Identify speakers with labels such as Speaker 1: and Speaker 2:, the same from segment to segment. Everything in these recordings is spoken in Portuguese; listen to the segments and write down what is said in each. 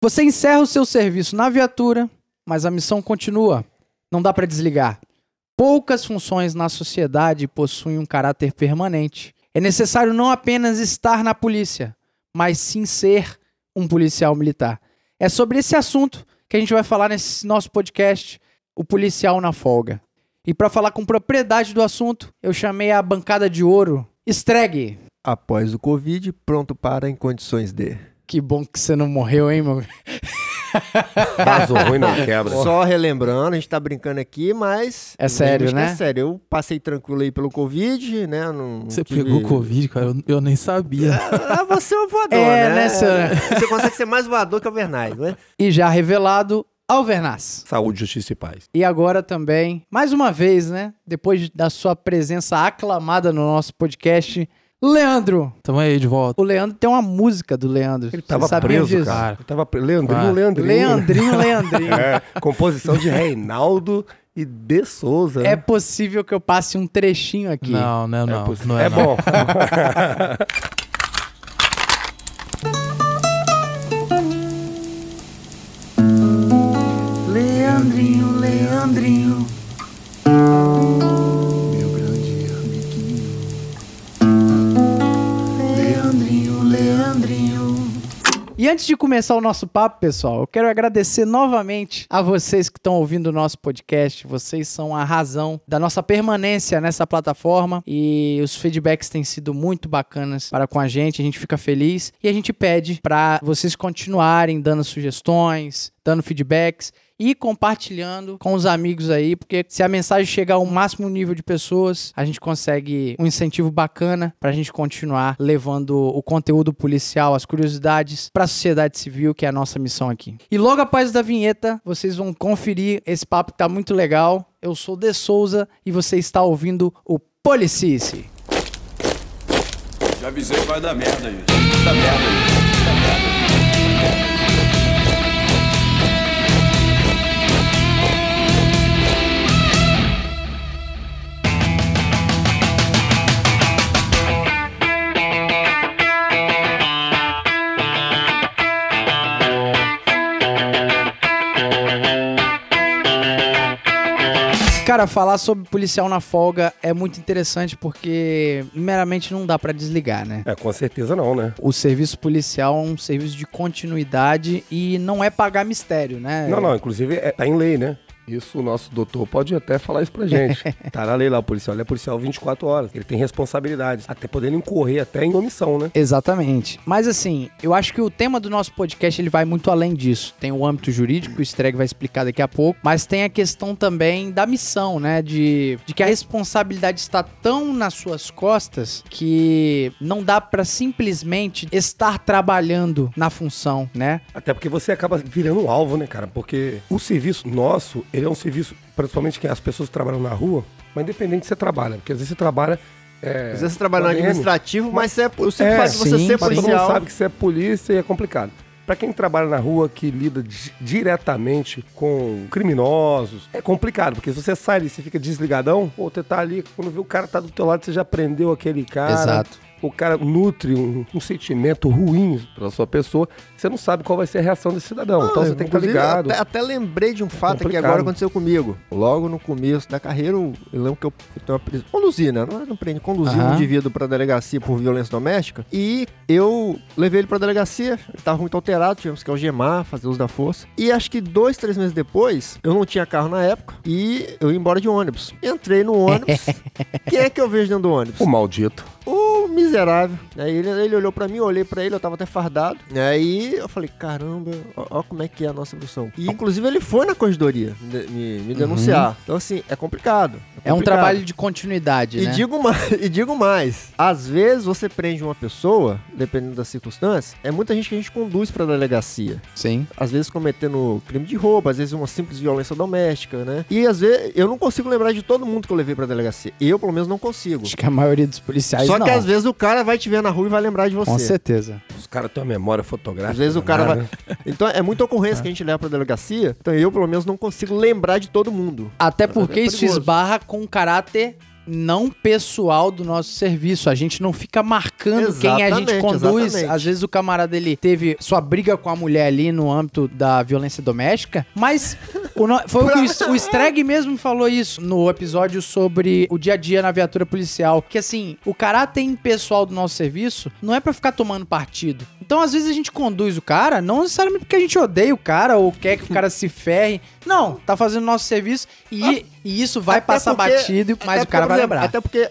Speaker 1: Você encerra o seu serviço na viatura, mas a missão continua. Não dá para desligar. Poucas funções na sociedade possuem um caráter permanente. É necessário não apenas estar na polícia, mas sim ser um policial militar. É sobre esse assunto que a gente vai falar nesse nosso podcast, o Policial na Folga. E para falar com propriedade do assunto, eu chamei a bancada de ouro, Streg.
Speaker 2: Após o Covid, pronto para em condições de...
Speaker 1: Que bom que você não morreu, hein, meu?
Speaker 3: Vaso ruim não quebra.
Speaker 2: Só relembrando, a gente tá brincando aqui, mas...
Speaker 1: É sério, né?
Speaker 2: É sério. Eu passei tranquilo aí pelo Covid, né?
Speaker 4: Você pegou Covid, cara? Eu nem sabia.
Speaker 2: Você é um voador, né?
Speaker 1: Senhor?
Speaker 2: Você consegue ser mais voador que o Alvernaz, né?
Speaker 1: E já revelado, Alvernaz.
Speaker 3: Saúde, justiça e paz.
Speaker 1: E agora também, mais uma vez, né? Depois da sua presença aclamada no nosso podcast, Leandro.
Speaker 4: Tamo aí de volta.
Speaker 1: O Leandro tem uma música do Leandro.
Speaker 3: Ele tava
Speaker 1: Você
Speaker 3: preso,
Speaker 1: disso?
Speaker 3: cara. Ele tava preso.
Speaker 1: Leandrinho.
Speaker 3: É, composição de Reinaldo e de Souza.
Speaker 1: É possível que eu passe um trechinho aqui.
Speaker 4: Não.
Speaker 3: É bom.
Speaker 1: Leandrinho.
Speaker 5: Meu grande amiguinho. Leandrinho.
Speaker 1: E antes de começar o nosso papo, pessoal, eu quero agradecer novamente a vocês que estão ouvindo o nosso podcast. Vocês são a razão da nossa permanência nessa plataforma e os feedbacks têm sido muito bacanas para com a gente fica feliz e a gente pede para vocês continuarem dando sugestões, dando feedbacks e compartilhando com os amigos aí, porque se a mensagem chegar ao máximo nível de pessoas, a gente consegue um incentivo bacana pra gente continuar levando o conteúdo policial, as curiosidades pra sociedade civil, que é a nossa missão aqui. E logo após da vinheta, vocês vão conferir esse papo que tá muito legal. Eu sou De Souza e você está ouvindo o Policice.
Speaker 6: Já avisei que vai dar merda aí. Dá merda aí.
Speaker 1: Cara, falar sobre policial na folga é muito interessante porque meramente não dá pra desligar, né?
Speaker 3: É, com certeza não, né?
Speaker 1: O serviço policial é um serviço de continuidade e não é pagar mistério, né?
Speaker 3: Não, inclusive tá em lei, né? Isso o nosso doutor pode até falar isso pra gente. Tá na lei lá, o policial. Ele é policial 24 horas. Ele tem responsabilidades. Até podendo incorrer até em omissão, né?
Speaker 1: Exatamente. Mas assim, eu acho que o tema do nosso podcast ele vai muito além disso. Tem o âmbito jurídico, que o Streg vai explicar daqui a pouco. Mas tem a questão também da missão, né? De que a responsabilidade está tão nas suas costas que não dá pra simplesmente estar trabalhando na função, né?
Speaker 3: Até porque você acaba virando um alvo, né, cara? Porque o serviço nosso, ele é um serviço, principalmente que as pessoas que trabalham na rua, mas independente de você trabalha, porque às vezes você trabalha...
Speaker 2: Às vezes você trabalha no administrativo, mas o simples fato de você
Speaker 1: sim,
Speaker 2: ser
Speaker 3: mas todo mundo
Speaker 2: policial...
Speaker 3: sabe que você é polícia e é complicado. Pra quem trabalha na rua, que lida diretamente com criminosos, é complicado, porque se você sai ali, você fica desligadão, ou você tá ali, quando vê o cara tá do teu lado, você já prendeu aquele cara.
Speaker 1: Exato.
Speaker 3: O cara nutre um sentimento ruim pra sua pessoa, você não sabe qual vai ser a reação desse cidadão. Então você tem que estar ligado.
Speaker 2: Até lembrei de um fato que
Speaker 3: Complicado.
Speaker 2: agora aconteceu comigo. Logo no começo da carreira, eu lembro que eu tenho uma conduzir, né? Não aprendi, conduzir um indivíduo pra delegacia por violência doméstica. E eu levei ele pra delegacia, ele tava muito alterado, tivemos que algemar, fazer uso da força. E acho que 2, 3 meses depois, eu não tinha carro na época, e eu ia embora de ônibus. Entrei no ônibus, quem é que eu vejo dentro do ônibus?
Speaker 3: O maldito.
Speaker 2: O miserável. Aí ele olhou pra mim, eu olhei pra ele, eu tava até fardado. Aí eu falei, caramba, ó como é que é a nossa função. E inclusive ele foi na corredoria me denunciar. Então assim, é complicado.
Speaker 1: É um trabalho de continuidade, né?
Speaker 2: E digo mais, às vezes você prende uma pessoa, dependendo das circunstâncias, é muita gente que a gente conduz pra delegacia.
Speaker 1: Sim.
Speaker 2: Às vezes cometendo crime de roubo, às vezes uma simples violência doméstica, né? E às vezes eu não consigo lembrar de todo mundo que eu levei pra delegacia. Eu, pelo menos, não consigo.
Speaker 1: Acho que a maioria dos policiais
Speaker 2: Só
Speaker 1: não.
Speaker 2: que às vezes o cara vai te ver na rua e vai lembrar de você.
Speaker 1: Com certeza.
Speaker 3: Os caras têm uma memória fotográfica.
Speaker 2: Às vezes o cara
Speaker 3: danada.
Speaker 2: vai... Então é muita ocorrência que a gente leva pra delegacia. Então eu, pelo menos, não consigo lembrar de todo mundo.
Speaker 1: Até porque isso
Speaker 2: perigoso.
Speaker 1: esbarra com um caráter não pessoal do nosso serviço. A gente não fica marcando quem a gente conduz.
Speaker 2: Exatamente.
Speaker 1: Às vezes o camarada, ele teve sua briga com a mulher ali no âmbito da violência doméstica, mas foi o que o Streg mesmo falou isso no episódio sobre o dia a dia na viatura policial, que assim, o caráter impessoal do nosso serviço não é pra ficar tomando partido. Então, às vezes a gente conduz o cara, não necessariamente porque a gente odeia o cara ou quer que o cara se ferre. Não, tá fazendo o nosso serviço e isso vai passar batido, mas o cara vai lembrar.
Speaker 2: Até porque,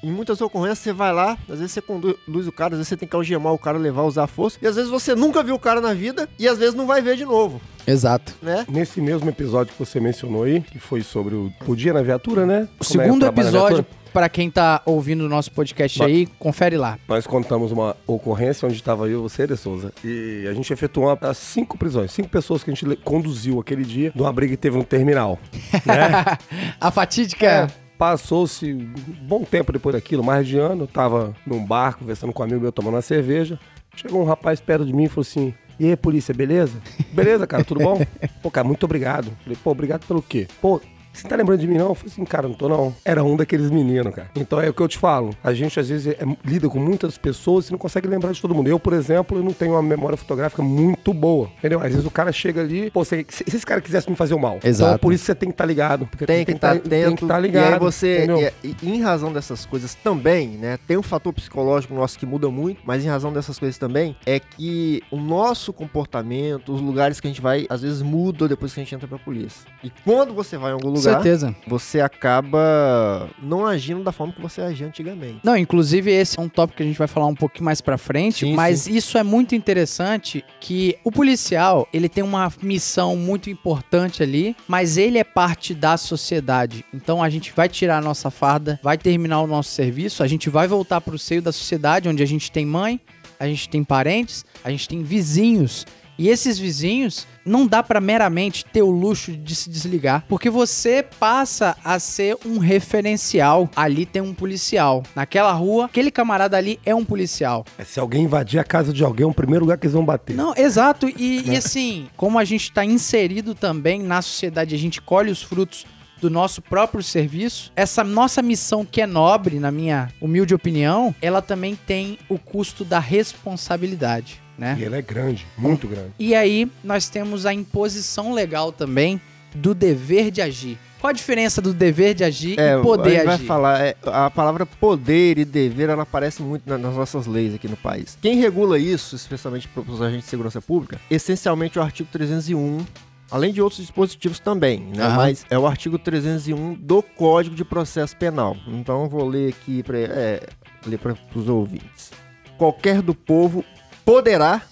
Speaker 2: em muitas ocorrências, você vai lá, às vezes você conduz o cara, às vezes você tem que algemar o cara, levar, usar a força, e às vezes você nunca viu o cara na vida, e às vezes não vai ver de novo,
Speaker 1: Exato.
Speaker 2: né?
Speaker 3: Nesse mesmo episódio que você mencionou aí, que foi sobre o dia na viatura, né?
Speaker 1: O
Speaker 3: Como
Speaker 1: segundo
Speaker 3: trabalhar na
Speaker 1: episódio,
Speaker 3: viatura.
Speaker 1: pra quem tá ouvindo o nosso podcast aí, confere lá.
Speaker 3: Nós contamos uma ocorrência onde estava eu e você, De Souza, e a gente efetuou 5 prisões, 5 pessoas que a gente conduziu aquele dia de uma briga que teve no terminal, né?
Speaker 1: A fatídica...
Speaker 3: Passou-se um bom tempo depois daquilo, mais de ano, eu tava num bar conversando com um amigo meu tomando uma cerveja, chegou um rapaz perto de mim e falou assim: "E aí, polícia, beleza?" "Beleza, cara, tudo bom?" "Pô, cara, muito obrigado." Falei: "Pô, obrigado pelo quê?" "Pô, você tá lembrando de mim, não?" Eu falei assim: "Cara, não tô não." Era um daqueles meninos, cara. Então é o que eu te falo. A gente, às vezes, lida com muitas pessoas e não consegue lembrar de todo mundo. Eu, por exemplo, eu não tenho uma memória fotográfica muito boa, entendeu? Às vezes o cara chega ali, pô, se esse cara quisesse me fazer o mal.
Speaker 1: Exato.
Speaker 3: Então, por isso você tem que estar ligado. Porque
Speaker 2: Tem que estar atento,
Speaker 3: tem que estar ligado.
Speaker 2: e aí você,
Speaker 3: entendeu?
Speaker 2: e em razão dessas coisas também, né, tem um fator psicológico nosso que muda muito, mas em razão dessas coisas também, é que o nosso comportamento, os lugares que a gente vai, às vezes mudam depois que a gente entra pra polícia. E quando você vai em algum
Speaker 1: Com
Speaker 2: lugar,
Speaker 1: certeza.
Speaker 2: você acaba não agindo da forma que você agia antigamente.
Speaker 1: Não, inclusive esse é um tópico que a gente vai falar um pouquinho mais pra frente,
Speaker 2: Sim,
Speaker 1: mas
Speaker 2: sim.
Speaker 1: isso é muito interessante, que o policial, ele tem uma missão muito importante ali, mas ele é parte da sociedade. Então a gente vai tirar a nossa farda, vai terminar o nosso serviço, a gente vai voltar pro seio da sociedade, onde a gente tem mãe, a gente tem parentes, a gente tem vizinhos. E esses vizinhos, não dá pra meramente ter o luxo de se desligar, porque você passa a ser um referencial. Ali tem um policial. Naquela rua, aquele camarada ali é um policial.
Speaker 3: Se alguém invadir a casa de alguém, é o primeiro lugar que eles vão bater.
Speaker 1: Não, exato. E assim, como a gente tá inserido também na sociedade, a gente colhe os frutos do nosso próprio serviço, essa nossa missão que é nobre, na minha humilde opinião, ela também tem o custo da responsabilidade, né?
Speaker 3: E ele é grande, muito grande.
Speaker 1: E aí, nós temos a imposição legal também do dever de agir. Qual a diferença do dever de agir e poder
Speaker 2: a gente
Speaker 1: agir?
Speaker 2: vai falar, a palavra poder e dever, ela aparece muito nas nossas leis aqui no país. Quem regula isso, especialmente para os agentes de segurança pública, essencialmente é o artigo 301, além de outros dispositivos também, né?
Speaker 1: Aham.
Speaker 2: Mas é o artigo 301 do Código de Processo Penal. Então eu vou ler aqui para os ouvintes. Qualquer do povo poderá,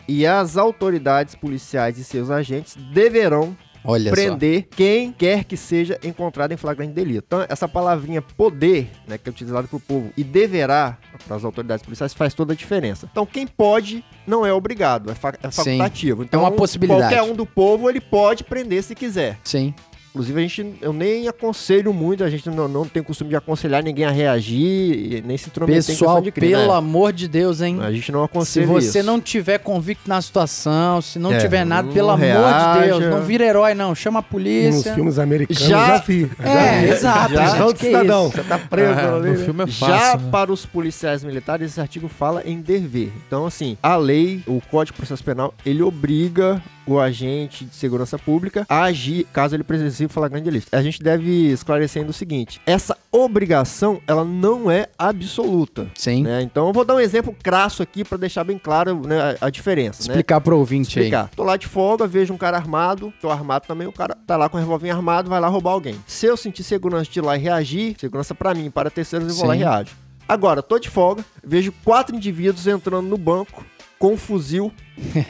Speaker 2: e as autoridades policiais e seus agentes deverão
Speaker 1: Olha
Speaker 2: prender quem quer que seja encontrado em flagrante delito. Então, essa palavrinha poder, né, que é utilizada pro povo, e deverá para as autoridades policiais, faz toda a diferença. Então, quem pode não é obrigado, é facultativo. Então,
Speaker 1: uma possibilidade.
Speaker 2: Qualquer um do povo, ele pode prender se quiser.
Speaker 1: só. Sim.
Speaker 2: Inclusive, eu nem aconselho muito, a gente não tem costume de aconselhar ninguém a reagir, nem se intrometer em
Speaker 1: Pessoal,
Speaker 2: questão de crime.
Speaker 1: pelo
Speaker 2: né?
Speaker 1: amor de Deus, hein?
Speaker 2: A gente não
Speaker 1: Se
Speaker 2: aconselha
Speaker 1: você
Speaker 2: isso.
Speaker 1: não tiver convicto na situação, se não tiver nada,
Speaker 2: não
Speaker 1: pelo amor
Speaker 2: reaja.
Speaker 1: de Deus, não vira herói não, chama a
Speaker 3: E nos
Speaker 1: polícia.
Speaker 3: filmes americanos
Speaker 2: Já-
Speaker 3: já vi.
Speaker 1: Exato.
Speaker 2: Já-
Speaker 1: gente,
Speaker 3: Não,
Speaker 1: que
Speaker 3: cidadão,
Speaker 1: isso?
Speaker 3: você tá preso ali,
Speaker 4: No
Speaker 3: né?
Speaker 4: filme é
Speaker 2: Já
Speaker 4: fácil, né?
Speaker 2: para os policiais militares, esse artigo fala em dever. Então, assim, a lei, o Código de Processo Penal, ele obriga o agente de segurança pública a agir caso ele presencie o flagrante delito. A gente deve esclarecer ainda o seguinte: essa obrigação, ela não é absoluta.
Speaker 1: Sim.
Speaker 2: Né? Então, eu vou dar um exemplo crasso aqui para deixar bem claro, né, a diferença. Né?
Speaker 1: Explicar pro ouvinte aí.
Speaker 2: Tô lá de folga, vejo um cara armado, tô armado também, o cara tá lá com um revólver armado, vai lá roubar alguém. Se eu sentir segurança de ir lá e reagir, segurança pra mim, para terceiros, eu vou lá e
Speaker 1: Sim.
Speaker 2: reajo. Agora, tô de folga, vejo 4 indivíduos entrando no banco com um fuzil,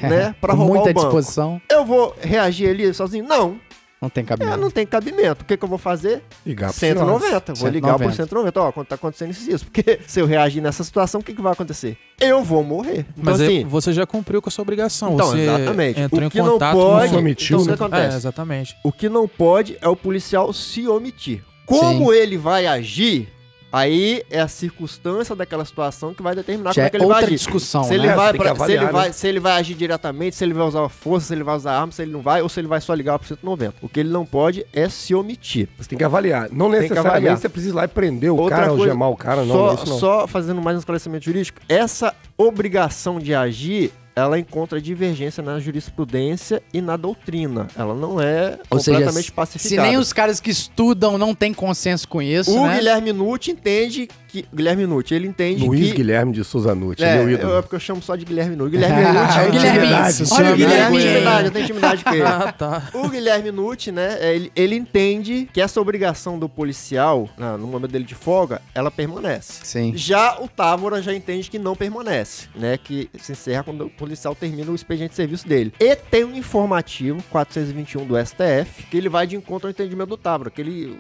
Speaker 2: né, pra
Speaker 1: Com
Speaker 2: roubar
Speaker 1: muita
Speaker 2: o banco.
Speaker 1: disposição,
Speaker 2: Eu vou reagir ali sozinho? Não,
Speaker 1: não tem cabimento.
Speaker 2: não tem cabimento. O que eu vou fazer?
Speaker 3: Ligar pro
Speaker 2: 190. Vou ligar pro
Speaker 1: 190.
Speaker 2: 190. Ó, quando tá acontecendo isso. Porque se eu reagir nessa situação, o que vai acontecer? Eu vou morrer. Então,
Speaker 4: Mas
Speaker 2: assim,
Speaker 4: aí você já cumpriu com a sua obrigação.
Speaker 2: Então,
Speaker 4: você
Speaker 2: exatamente.
Speaker 4: entrou
Speaker 2: O
Speaker 4: em
Speaker 2: que não
Speaker 4: contato
Speaker 2: pode,
Speaker 4: com...
Speaker 3: omitiu,
Speaker 2: então, o que
Speaker 3: né?
Speaker 2: acontece?
Speaker 4: É, exatamente.
Speaker 2: O que não pode é o policial se omitir. Como ele vai agir, Aí é a circunstância daquela situação que vai determinar
Speaker 1: Já
Speaker 2: como é que ele vai
Speaker 1: outra
Speaker 2: agir.
Speaker 1: discussão,
Speaker 2: Se
Speaker 1: né?
Speaker 2: ele vai
Speaker 3: Tem que avaliar,
Speaker 2: se ele vai agir diretamente, se ele vai usar a força, se ele vai usar a arma, se ele não vai, ou se ele vai só ligar pro 190. O que ele não pode é se omitir.
Speaker 3: Você tem que avaliar. Não
Speaker 2: Tem que
Speaker 3: necessariamente
Speaker 2: avaliar.
Speaker 3: você precisa ir lá e prender o
Speaker 2: Outra
Speaker 3: cara,
Speaker 2: coisa,
Speaker 3: algemar o cara, não. Isso não.
Speaker 2: Só fazendo mais um esclarecimento jurídico, essa obrigação de agir, ela encontra divergência na jurisprudência e na doutrina. Ela não é
Speaker 1: Ou
Speaker 2: completamente
Speaker 1: seja, se
Speaker 2: pacificada.
Speaker 1: nem os caras que estudam não têm consenso com isso,
Speaker 2: O
Speaker 1: né?
Speaker 2: Guilherme Nutti entende que... Guilherme Nutti, ele entende
Speaker 3: Luiz
Speaker 2: que...
Speaker 3: Guilherme de Souza Nutti,
Speaker 2: É,
Speaker 3: meu ídolo.
Speaker 2: é porque eu chamo só de Guilherme Nutti. Guilherme Nutti
Speaker 1: É o Guilherme.
Speaker 3: intimidade.
Speaker 1: Olha o Guilherme.
Speaker 2: intimidade, eu tenho intimidade com ele.
Speaker 4: Ah, tá.
Speaker 2: O Guilherme Nutti, né, ele entende que essa obrigação do policial, no momento dele de folga, ela permanece.
Speaker 1: Sim.
Speaker 2: Já o Távora já entende que não permanece, né, que se encerra quando o policial termina o expediente de serviço dele. E tem um informativo, 421 do STF, que ele vai de encontro ao entendimento do Távora.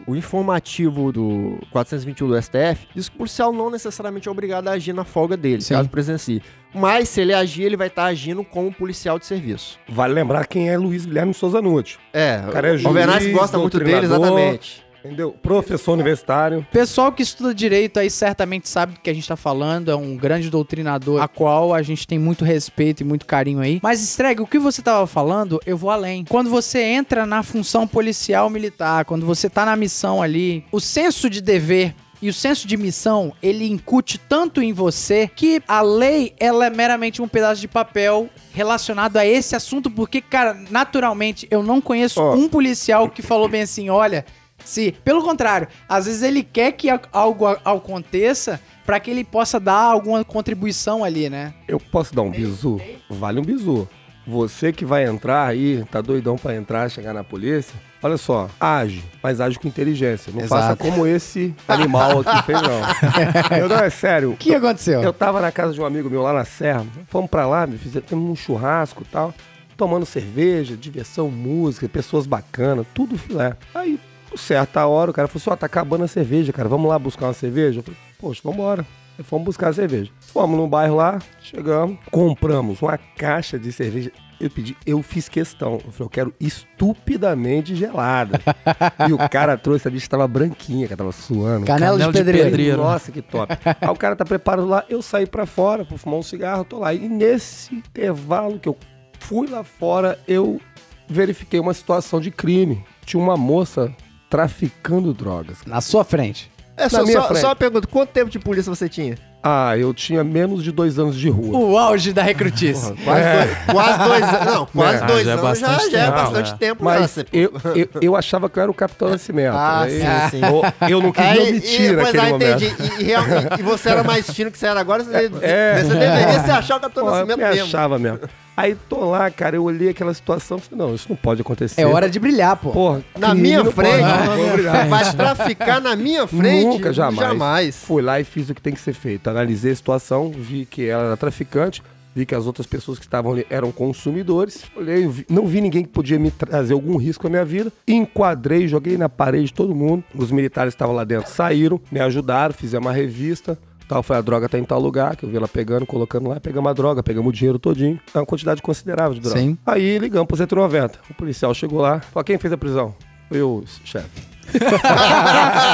Speaker 2: O informativo do 421 do STF diz que o policial não necessariamente é obrigado a agir na folga dele,
Speaker 1: Sim.
Speaker 2: caso presencie. Mas se ele agir, ele vai estar agindo como policial de serviço.
Speaker 3: Vale lembrar quem é Luiz Guilherme de Souza Nutti.
Speaker 2: É,
Speaker 3: O cara é
Speaker 2: o
Speaker 3: juiz,
Speaker 2: Bernardes gosta muito dele,
Speaker 3: doutrinador.
Speaker 2: exatamente.
Speaker 3: Entendeu? Professor universitário.
Speaker 1: Pessoal que estuda direito aí certamente sabe do que a gente tá falando, é um grande doutrinador, a qual a gente tem muito respeito e muito carinho aí. Mas, Streg, o que você tava falando, eu vou além. Quando você entra na função policial militar, quando você tá na missão ali, o senso de dever e o senso de missão, ele incute tanto em você que a lei, ela é meramente um pedaço de papel relacionado a esse assunto, porque, cara, naturalmente, eu não conheço um policial que falou bem assim, olha... Pelo contrário, às vezes ele quer que algo aconteça pra que ele possa dar alguma contribuição ali, né?
Speaker 3: Eu posso dar um bizu? Vale um bizu. Você que vai entrar aí, tá doidão pra entrar, chegar na polícia, olha só, age, mas age com inteligência. Não
Speaker 1: Exato.
Speaker 3: faça como esse animal aqui fez, não. Não, é sério.
Speaker 1: O que aconteceu?
Speaker 3: Eu tava na casa de um amigo meu lá na Serra, fomos pra lá, fizemos um churrasco e tal, tomando cerveja, diversão, música, pessoas bacanas, tudo filé. Aí, certa hora, o cara falou assim, ó, tá acabando a cerveja, cara, vamos lá buscar uma cerveja? Eu falei, poxa, vambora. E fomos buscar a cerveja. Fomos no bairro lá, chegamos, compramos uma caixa de cerveja. Eu fiz questão. Eu falei, eu quero estupidamente gelada. E o cara trouxe, a bicha tava branquinha, que tava suando.
Speaker 1: Canela de pedreiro.
Speaker 3: Nossa, que top. Aí o cara tá preparado lá, eu saí pra fora pra fumar um cigarro, tô lá. E nesse intervalo que eu fui lá fora, eu verifiquei uma situação de crime. Tinha uma moça traficando drogas.
Speaker 1: Na sua frente.
Speaker 2: Só
Speaker 3: minha frente.
Speaker 2: uma pergunta, quanto tempo de polícia você tinha?
Speaker 3: Ah, eu tinha menos de 2 anos de rua.
Speaker 1: O auge da recrutice.
Speaker 2: Quase 2 anos. Não, quase 2
Speaker 4: já é
Speaker 2: anos
Speaker 4: bastante
Speaker 2: já é
Speaker 4: tempo,
Speaker 2: bastante tempo.
Speaker 3: Mas eu achava que eu era o Capitão Nascimento. Aí,
Speaker 2: sim.
Speaker 3: Eu não quis me omitir naquele momento.
Speaker 2: E você era mais fino que você era agora, você deveria se achar o Capitão
Speaker 3: Pô, eu
Speaker 2: Nascimento
Speaker 3: me
Speaker 2: mesmo.
Speaker 3: achava mesmo. Aí tô lá, cara, eu olhei aquela situação e falei, não, isso não pode acontecer.
Speaker 1: É hora de brilhar, pô.
Speaker 3: Porra,
Speaker 2: Na
Speaker 3: crime
Speaker 2: minha
Speaker 3: não
Speaker 2: frente?
Speaker 3: pode, não, vou brilhar.
Speaker 2: Vai traficar na minha frente?
Speaker 3: Nunca, jamais.
Speaker 2: Jamais.
Speaker 3: Fui lá e fiz o que tem que ser feito. Analisei a situação, vi que ela era traficante, vi que as outras pessoas que estavam ali eram consumidores. Olhei, não vi ninguém que podia me trazer algum risco à minha vida. Enquadrei, joguei na parede todo mundo. Os militares que estavam lá dentro saíram, me ajudaram, fizemos uma revista. Tal, foi a droga tá em tal lugar, que eu vi ela pegando, colocando lá, pegamos a droga, pegamos o dinheiro todinho. É uma quantidade considerável de droga.
Speaker 1: Sim.
Speaker 3: Aí ligamos pro 190. O policial chegou lá, falou, quem fez a prisão? Eu, chefe.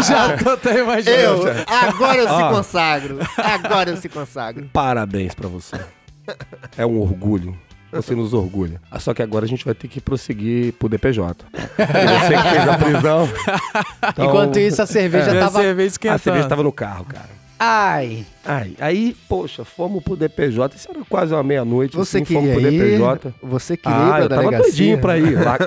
Speaker 1: Já tô até imaginando.
Speaker 2: Agora eu se consagro. Agora eu se consagro.
Speaker 3: Parabéns pra você. É um orgulho. Você nos orgulha. Só que agora a gente vai ter que prosseguir pro DPJ. E você que fez a prisão. Então,
Speaker 1: Enquanto isso, a cerveja
Speaker 4: Já
Speaker 1: tava...
Speaker 4: cerveja
Speaker 3: a
Speaker 4: esquentando.
Speaker 3: cerveja tava no carro, cara.
Speaker 1: Ai.
Speaker 3: Aí, poxa, fomos pro DPJ. Isso era quase uma meia-noite.
Speaker 2: Você
Speaker 3: assim,
Speaker 2: queria
Speaker 3: fomos pro
Speaker 2: ir?
Speaker 3: DPJ.
Speaker 2: Você queria ir pra
Speaker 3: eu tava
Speaker 2: delegacia?
Speaker 3: doidinho pra ir. Lá,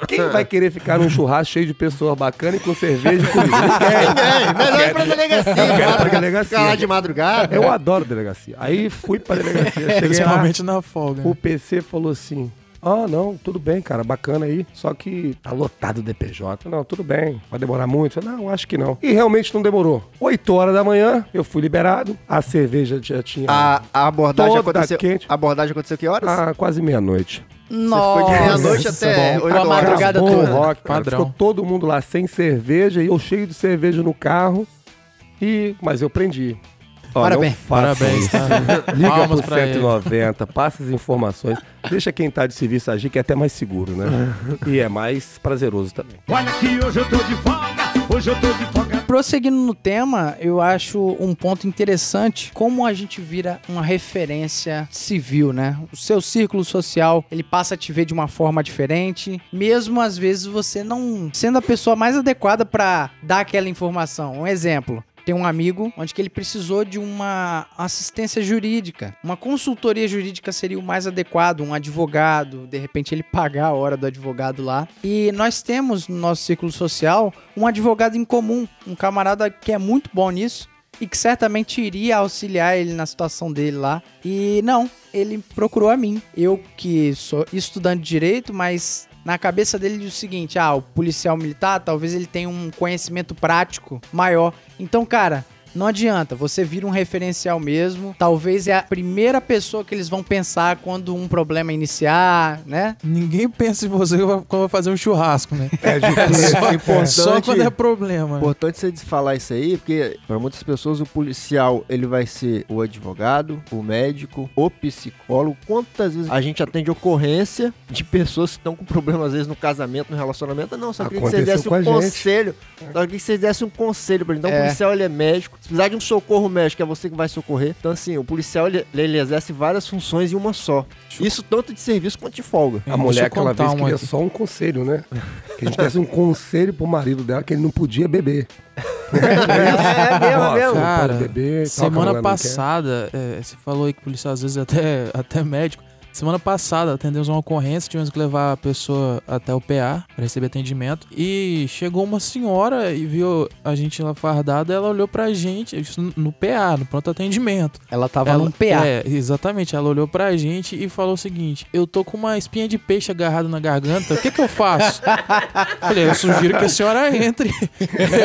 Speaker 3: quem vai querer ficar num churrasco cheio de pessoas bacanas e com cerveja e comida? Ninguém.
Speaker 2: Melhor ir pra delegacia.
Speaker 3: quero ir pra delegacia.
Speaker 2: Ficar lá de madrugada.
Speaker 3: Eu adoro delegacia. Aí fui pra delegacia. Cheguei lá,
Speaker 4: Principalmente na folga.
Speaker 3: o PC falou assim... Ah, não, tudo bem, cara, bacana aí. Só que tá lotado o DPJ. Não, tudo bem, vai demorar muito? Eu falei, não, acho que não. E realmente não demorou. 8 horas da manhã, eu fui liberado. A cerveja já tinha...
Speaker 2: A abordagem
Speaker 3: Toda
Speaker 2: aconteceu...
Speaker 3: quente.
Speaker 2: A abordagem aconteceu que horas?
Speaker 3: quase meia-noite.
Speaker 1: Nossa.
Speaker 2: Ficou de meia-noite até
Speaker 1: Com
Speaker 2: 8
Speaker 1: a
Speaker 2: horas.
Speaker 1: madrugada
Speaker 3: Acabou o
Speaker 1: toda.
Speaker 3: rock, cara.
Speaker 4: Padrão.
Speaker 3: Ficou todo mundo lá sem cerveja e eu cheio de cerveja no carro. Mas eu prendi. Ó,
Speaker 1: Parabéns.
Speaker 3: não faça
Speaker 4: Parabéns,
Speaker 3: isso.
Speaker 4: tá?
Speaker 3: Liga
Speaker 4: Palmas
Speaker 3: pro
Speaker 4: pra ele.
Speaker 3: 190, passa as informações. Deixa quem tá de serviço agir, que é até mais seguro, né? E é mais prazeroso também.
Speaker 7: Olha que hoje eu tô de folga,
Speaker 3: Hoje eu tô de folga.
Speaker 1: Prosseguindo no tema, eu acho um ponto interessante como a gente vira uma referência civil, né? O seu círculo social, ele passa a te ver de uma forma diferente, mesmo às vezes você não sendo a pessoa mais adequada para dar aquela informação. Um exemplo. Tem um amigo onde que ele precisou de uma assistência jurídica. Uma consultoria jurídica seria o mais adequado, um advogado, de repente ele pagar a hora do advogado lá. E nós temos no nosso círculo social um advogado em comum, um camarada que é muito bom nisso e que certamente iria auxiliar ele na situação dele lá. E não, ele procurou a mim. Eu que sou estudante de direito, mas... na cabeça dele diz o seguinte, o policial militar, talvez ele tenha um conhecimento prático maior. Então, cara, não adianta, você vira um referencial mesmo. Talvez é a primeira pessoa que eles vão pensar quando um problema iniciar, né?
Speaker 4: Ninguém pensa em você quando vai fazer um churrasco, né?
Speaker 3: É difícil.
Speaker 4: Só quando é problema.
Speaker 2: Importante você falar isso aí, porque para muitas pessoas o policial, ele vai ser o advogado, o médico, o psicólogo. Quantas vezes a gente atende ocorrência de pessoas que estão com problemas, às vezes, no casamento, no relacionamento? Não, só queria que você desse um conselho. Só queria que você desse um conselho pra ele. Então, o policial, ele é médico. Se precisar de um socorro médico, é você que vai socorrer. Então, assim, o policial, ele exerce várias funções em uma só. Isso tanto de serviço quanto de folga.
Speaker 3: A mulher, aquela vez, queria só um conselho, né? Que a gente desse um conselho pro marido dela que ele não podia beber.
Speaker 2: Mesmo.
Speaker 4: Cara,
Speaker 3: beber,
Speaker 4: semana passada, você falou aí que o policial às vezes até médico. Semana passada atendemos uma ocorrência, tivemos que levar a pessoa até o PA para receber atendimento. E chegou uma senhora e viu a gente lá fardado, ela olhou pra gente, isso no PA, no pronto atendimento.
Speaker 1: Ela tava num PA.
Speaker 4: Exatamente, ela olhou pra gente e falou o seguinte: eu tô com uma espinha de peixe agarrada na garganta, o que eu faço? Falei, eu sugiro que a senhora entre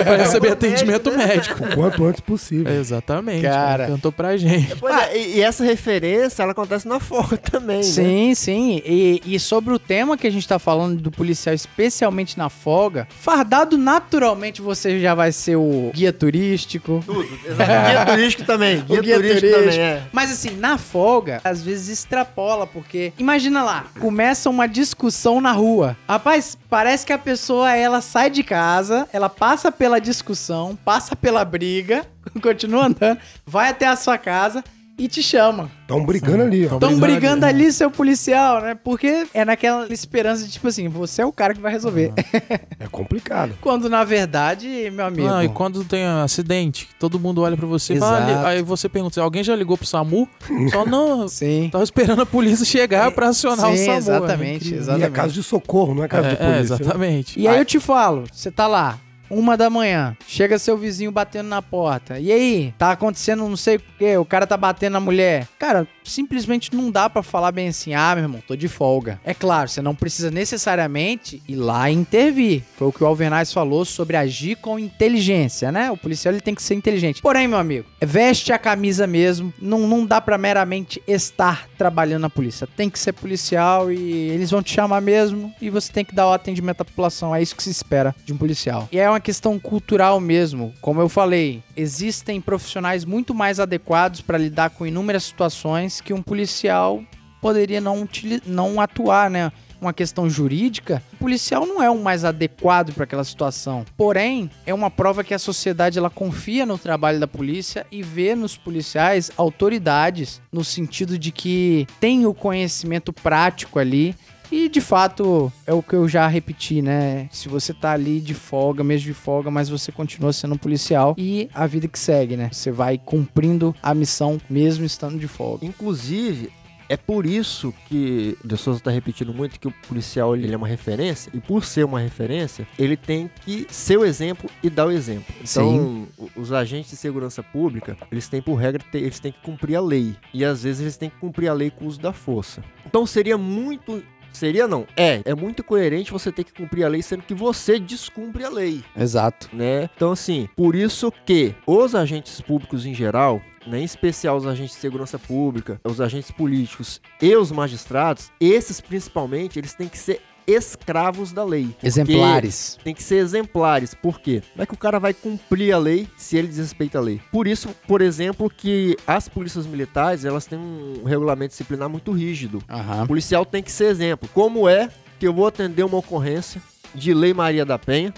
Speaker 4: para receber atendimento médico.
Speaker 3: O quanto antes possível.
Speaker 4: Exatamente,
Speaker 1: cara.
Speaker 4: Cantou pra gente.
Speaker 2: E essa referência, ela acontece na folga também.
Speaker 1: Sim, sim. E sobre o tema que a gente tá falando do policial, especialmente na folga, fardado naturalmente você já vai ser o guia turístico.
Speaker 2: Tudo. Guia turístico também. Guia turístico também, é.
Speaker 1: Mas assim, na folga, às vezes extrapola, porque imagina lá, começa uma discussão na rua. Rapaz, parece que a pessoa, ela sai de casa, ela passa pela discussão, passa pela briga, continua andando, vai até a sua casa e te chama.
Speaker 3: Estão brigando ali, ó.
Speaker 1: Estão brigando ali, seu policial, né? Porque é naquela esperança de, tipo assim, você é o cara que vai resolver.
Speaker 3: É complicado.
Speaker 1: Quando, na verdade, meu amigo...
Speaker 4: Não, e quando tem um acidente, todo mundo olha pra você e fala, aí você pergunta, alguém já ligou pro SAMU? Só não,
Speaker 1: sim.
Speaker 4: Tava esperando a polícia chegar pra acionar o SAMU.
Speaker 1: Exatamente, exatamente.
Speaker 3: E é caso de socorro, não é caso de polícia.
Speaker 4: Exatamente.
Speaker 1: E aí eu te falo, você tá lá, 1h, chega seu vizinho batendo na porta. E aí, tá acontecendo não sei o que, o cara tá batendo na mulher. Cara, simplesmente não dá pra falar bem assim, meu irmão, tô de folga. É claro, você não precisa necessariamente ir lá e intervir. Foi o que o Alvernaz falou sobre agir com inteligência, né? O policial, ele tem que ser inteligente. Porém, meu amigo, veste a camisa mesmo, não dá pra meramente estar trabalhando na polícia. Tem que ser policial e eles vão te chamar mesmo e você tem que dar o atendimento à população. É isso que se espera de um policial. E é uma questão cultural mesmo. Como eu falei, existem profissionais muito mais adequados para lidar com inúmeras situações que um policial poderia não atuar, né? Uma questão jurídica, o policial não é o mais adequado para aquela situação. Porém, é uma prova que a sociedade ela confia no trabalho da polícia e vê nos policiais autoridades, no sentido de que tem o conhecimento prático ali. E, de fato, é o que eu já repeti, né? Se você tá ali de folga, mesmo de folga, mas você continua sendo um policial e a vida que segue, né? Você vai cumprindo a missão mesmo estando de folga.
Speaker 2: Inclusive, é por isso que o De Souza tá repetindo muito que o policial ele é uma referência. E por ser uma referência, ele tem que ser o exemplo e dar o exemplo. Então, os agentes de segurança pública, eles têm por regra, eles têm que cumprir a lei. E às vezes eles têm que cumprir a lei com o uso da força. Então seria muito... Seria não. É muito coerente você ter que cumprir a lei, sendo que você descumpre a lei.
Speaker 1: Exato.
Speaker 2: Né? Então, assim, por isso que os agentes públicos em geral, né, em especial os agentes de segurança pública, os agentes políticos e os magistrados, esses principalmente, eles têm que ser escravos da lei.
Speaker 1: Exemplares.
Speaker 2: Tem que ser exemplares. Por quê? Como é que o cara vai cumprir a lei se ele desrespeita a lei? Por isso, por exemplo, que as polícias militares, elas têm um regulamento disciplinar muito rígido. O policial tem que ser exemplo. Como é que eu vou atender uma ocorrência de Lei Maria da Penha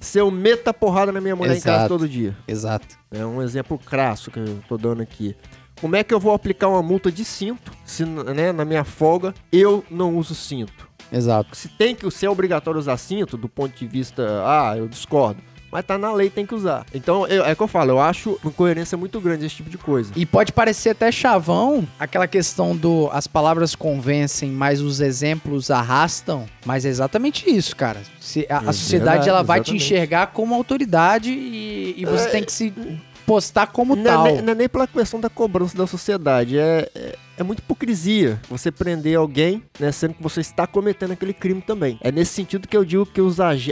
Speaker 2: se eu meto a porrada na minha mulher em casa
Speaker 1: Exato.
Speaker 2: todo dia?
Speaker 1: Exato.
Speaker 2: É um exemplo crasso que eu tô dando aqui. Como é que eu vou aplicar uma multa de cinto se, né, na minha folga eu não uso cinto?
Speaker 1: Exato.
Speaker 2: Se é obrigatório usar cinto, do ponto de vista, eu discordo. Mas tá na lei, tem que usar. Então, é o que eu falo, eu acho uma incoerência muito grande esse tipo de coisa.
Speaker 1: E pode parecer até chavão, aquela questão do as palavras convencem, mas os exemplos arrastam. Mas é exatamente isso, cara. A sociedade ela vai te
Speaker 2: exatamente.
Speaker 1: enxergar como autoridade e você tem que se postar como
Speaker 2: Não
Speaker 1: tal.
Speaker 2: é nem pela questão da cobrança da sociedade, é muita hipocrisia você prender alguém, né, sendo que você está cometendo aquele crime também. É nesse sentido que eu digo que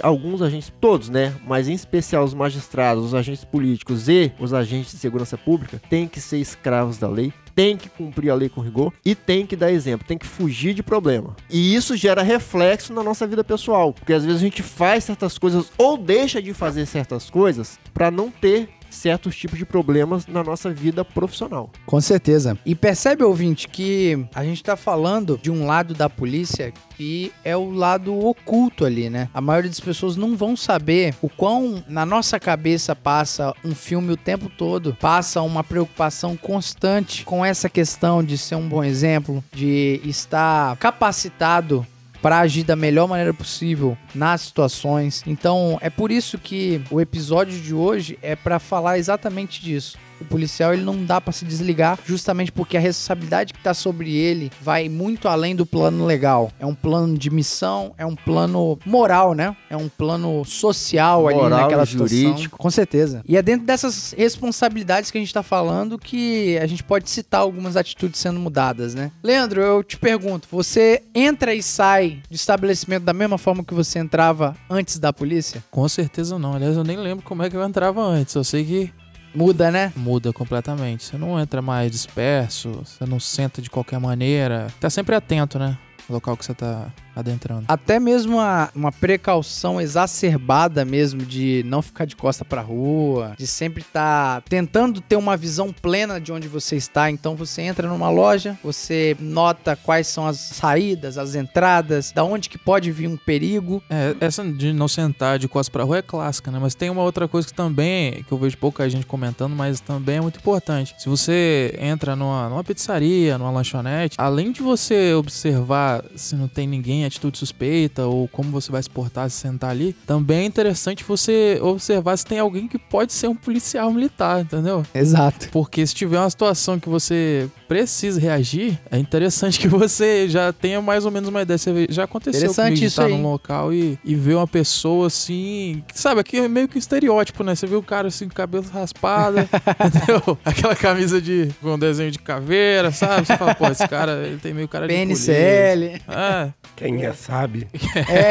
Speaker 2: alguns agentes, todos, né, mas em especial os magistrados, os agentes políticos e os agentes de segurança pública, têm que ser escravos da lei, tem que cumprir a lei com rigor e tem que dar exemplo, tem que fugir de problema. E isso gera reflexo na nossa vida pessoal, porque às vezes a gente faz certas coisas ou deixa de fazer certas coisas para não ter certos tipos de problemas na nossa vida profissional.
Speaker 1: Com certeza. E percebe, ouvinte, que a gente tá falando de um lado da polícia que é o lado oculto ali, né? A maioria das pessoas não vão saber o quão na nossa cabeça passa um filme o tempo todo, passa uma preocupação constante com essa questão de ser um bom exemplo, de estar capacitado para agir da melhor maneira possível nas situações. Então, é por isso que o episódio de hoje é para falar exatamente disso. O policial, ele não dá para se desligar, justamente porque a responsabilidade que tá sobre ele vai muito além do plano legal. É um plano de missão, é um plano moral, né? É um plano social ali
Speaker 2: Moral,
Speaker 1: naquela situação.
Speaker 2: jurídico.
Speaker 1: Com certeza. E é dentro dessas responsabilidades que a gente tá falando que a gente pode citar algumas atitudes sendo mudadas, né? Leandro, eu te pergunto, você entra e sai do estabelecimento da mesma forma que você entrava antes da polícia?
Speaker 4: Com certeza não. Aliás, eu nem lembro como é que eu entrava antes. Eu sei que
Speaker 1: Muda, né?
Speaker 4: muda completamente. Você não entra mais disperso, você não senta de qualquer maneira. Tá sempre atento, né? No local que você tá adentrando.
Speaker 1: Até mesmo uma precaução exacerbada mesmo de não ficar de costa pra rua, de sempre estar tentando ter uma visão plena de onde você está. Então você entra numa loja, você nota quais são as saídas, as entradas, da onde que pode vir um perigo.
Speaker 4: Essa de não sentar de costas pra rua é clássica, né? Mas tem uma outra coisa que também, que eu vejo pouca gente comentando, mas também é muito importante. Se você entra numa pizzaria, numa lanchonete, além de você observar se não tem ninguém, atitude suspeita, ou como você vai se portar se sentar ali, também é interessante você observar se tem alguém que pode ser um policial militar, entendeu?
Speaker 1: Exato.
Speaker 4: Porque se tiver uma situação que você precisa reagir, é interessante que você já tenha mais ou menos uma ideia. Você já aconteceu
Speaker 1: Interessante
Speaker 4: comigo de
Speaker 1: isso
Speaker 4: estar
Speaker 1: aí.
Speaker 4: num local e ver uma pessoa assim, sabe, aqui é meio que um estereótipo, né? Você vê o cara assim, com cabelo raspado, entendeu? Aquela camisa com um desenho de caveira, sabe? Você fala, pô, esse cara, ele tem meio cara de
Speaker 1: PNCL.
Speaker 4: polícia.
Speaker 3: Quem sabe.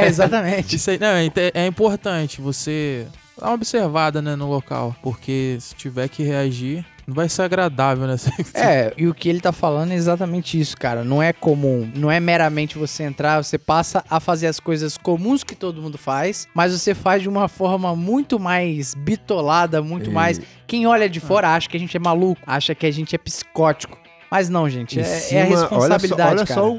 Speaker 1: Exatamente.
Speaker 4: Isso aí, não, é importante você dar uma observada, né, no local, porque se tiver que reagir, não vai ser agradável, né?
Speaker 1: E o que ele tá falando é exatamente isso, cara. Não é comum, não é meramente você entrar, você passa a fazer as coisas comuns que todo mundo faz, mas você faz de uma forma muito mais bitolada, muito mais... Quem olha de fora acha que a gente é maluco, acha que a gente é psicótico. Mas não, gente, é a responsabilidade,
Speaker 2: olha
Speaker 1: cara.
Speaker 2: só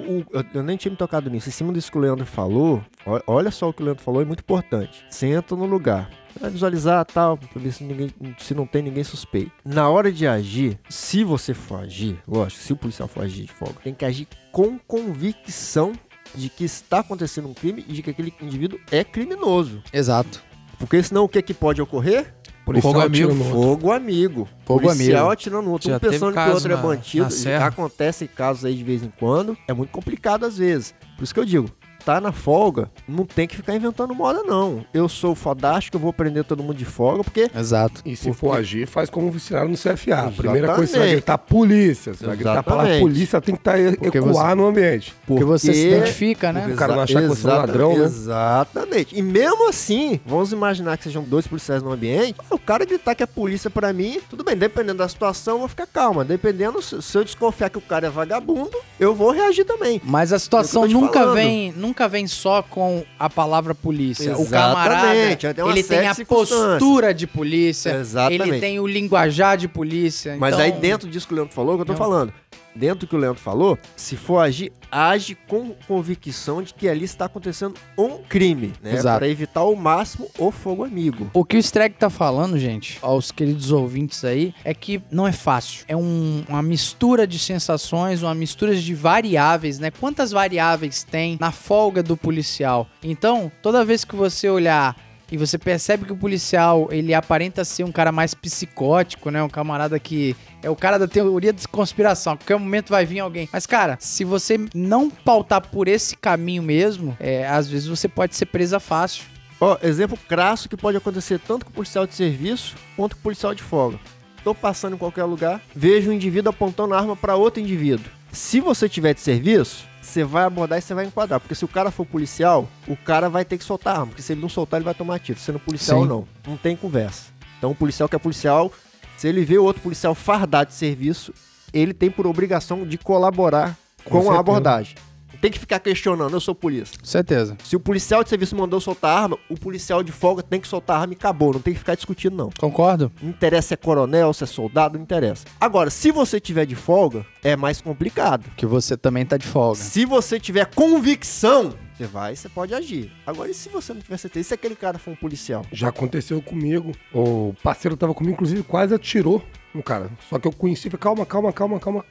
Speaker 2: eu nem tinha me tocado nisso. Em cima disso que o Leandro falou, olha só o que o Leandro falou, é muito importante. Senta no lugar. Vai visualizar tal, pra ver se não tem ninguém suspeito. Na hora de agir, se você for agir, lógico, se o policial for agir de folga, tem que agir com convicção de que está acontecendo um crime e de que aquele indivíduo é criminoso.
Speaker 1: Exato.
Speaker 2: Porque senão o que pode ocorrer?
Speaker 3: Policial
Speaker 4: Fogo
Speaker 3: atira
Speaker 4: amigo.
Speaker 3: no outro.
Speaker 2: Fogo amigo.
Speaker 1: Fogo
Speaker 2: Policial
Speaker 1: amigo.
Speaker 2: atirando no outro.
Speaker 4: Já
Speaker 2: Um pensando
Speaker 4: teve
Speaker 2: que o outro é
Speaker 4: caso
Speaker 2: bandido.
Speaker 4: na Serra.
Speaker 2: Acontecem casos aí de vez em quando. É muito complicado às vezes. Por isso que eu digo, tá na folga, não tem que ficar inventando moda, não. Eu sou fodástico, eu vou prender todo mundo de folga, porque...
Speaker 1: Exato.
Speaker 3: E se for agir, faz como ensinaram no CFA. A primeira
Speaker 2: Exatamente.
Speaker 3: coisa, você vai gritar polícia. Você vai gritar a palavra
Speaker 2: Exatamente.
Speaker 3: polícia, tem que
Speaker 1: Porque
Speaker 3: ecoar no ambiente.
Speaker 1: Porque você se identifica, né?
Speaker 3: O cara não achar que você é um ladrão, né?
Speaker 2: Exatamente. E mesmo assim, vamos imaginar que sejam 2 policiais no ambiente, o cara gritar que é polícia pra mim, tudo bem, dependendo da situação, eu vou ficar calma. Dependendo, se eu desconfiar que o cara é vagabundo, eu vou reagir também.
Speaker 1: Mas a situação
Speaker 2: É o que eu tô te
Speaker 1: nunca vem só com a palavra polícia. O
Speaker 2: Exatamente,
Speaker 1: camarada,
Speaker 2: tem uma
Speaker 1: ele
Speaker 2: série
Speaker 1: tem a
Speaker 2: de circunstâncias.
Speaker 1: postura de polícia,
Speaker 2: Exatamente.
Speaker 1: ele tem o linguajar de polícia.
Speaker 2: Mas
Speaker 1: então...
Speaker 2: aí dentro disso que o Leandro falou, que eu tô falando, dentro do que o Leandro falou, se for agir, age com convicção de que ali está acontecendo um crime, né?
Speaker 1: Exato.
Speaker 2: Para evitar ao máximo o fogo amigo.
Speaker 1: O que o Streg tá falando, gente, aos queridos ouvintes aí, é que não é fácil. É uma mistura de sensações, uma mistura de variáveis, né? Quantas variáveis tem na folga do policial? Então, toda vez que você olhar e você percebe que o policial, ele aparenta ser um cara mais psicótico, né? Um camarada que é o cara da teoria de conspiração. A qualquer momento vai vir alguém. Mas, cara, se você não pautar por esse caminho mesmo, às vezes você pode ser presa fácil.
Speaker 2: Ó, exemplo crasso que pode acontecer tanto com o policial de serviço quanto com o policial de folga. Tô passando em qualquer lugar, vejo um indivíduo apontando a arma para outro indivíduo. Se você tiver de serviço, você vai abordar e você vai enquadrar. Porque se o cara for policial, o cara vai ter que soltar a arma. Porque se ele não soltar, ele vai tomar tiro. Sendo policial ou não. Não tem conversa. Então o policial que é policial, se ele vê outro policial fardado de serviço, ele tem por obrigação de colaborar com a abordagem. Não tem que ficar questionando, eu sou polícia.
Speaker 1: Certeza.
Speaker 2: Se o policial de serviço mandou soltar a arma, o policial de folga tem que soltar a arma e acabou. Não tem que ficar discutindo, não.
Speaker 1: Concordo.
Speaker 2: Não interessa se é coronel, se é soldado, não interessa. Agora, se você tiver de folga, é mais complicado.
Speaker 1: Que você também tá de folga.
Speaker 2: Se você tiver convicção, você pode agir. Agora, e se você não tiver certeza? E se aquele cara for um policial?
Speaker 3: Já aconteceu comigo. O parceiro tava comigo, inclusive, quase atirou no cara. Só que eu conheci, falei, calma.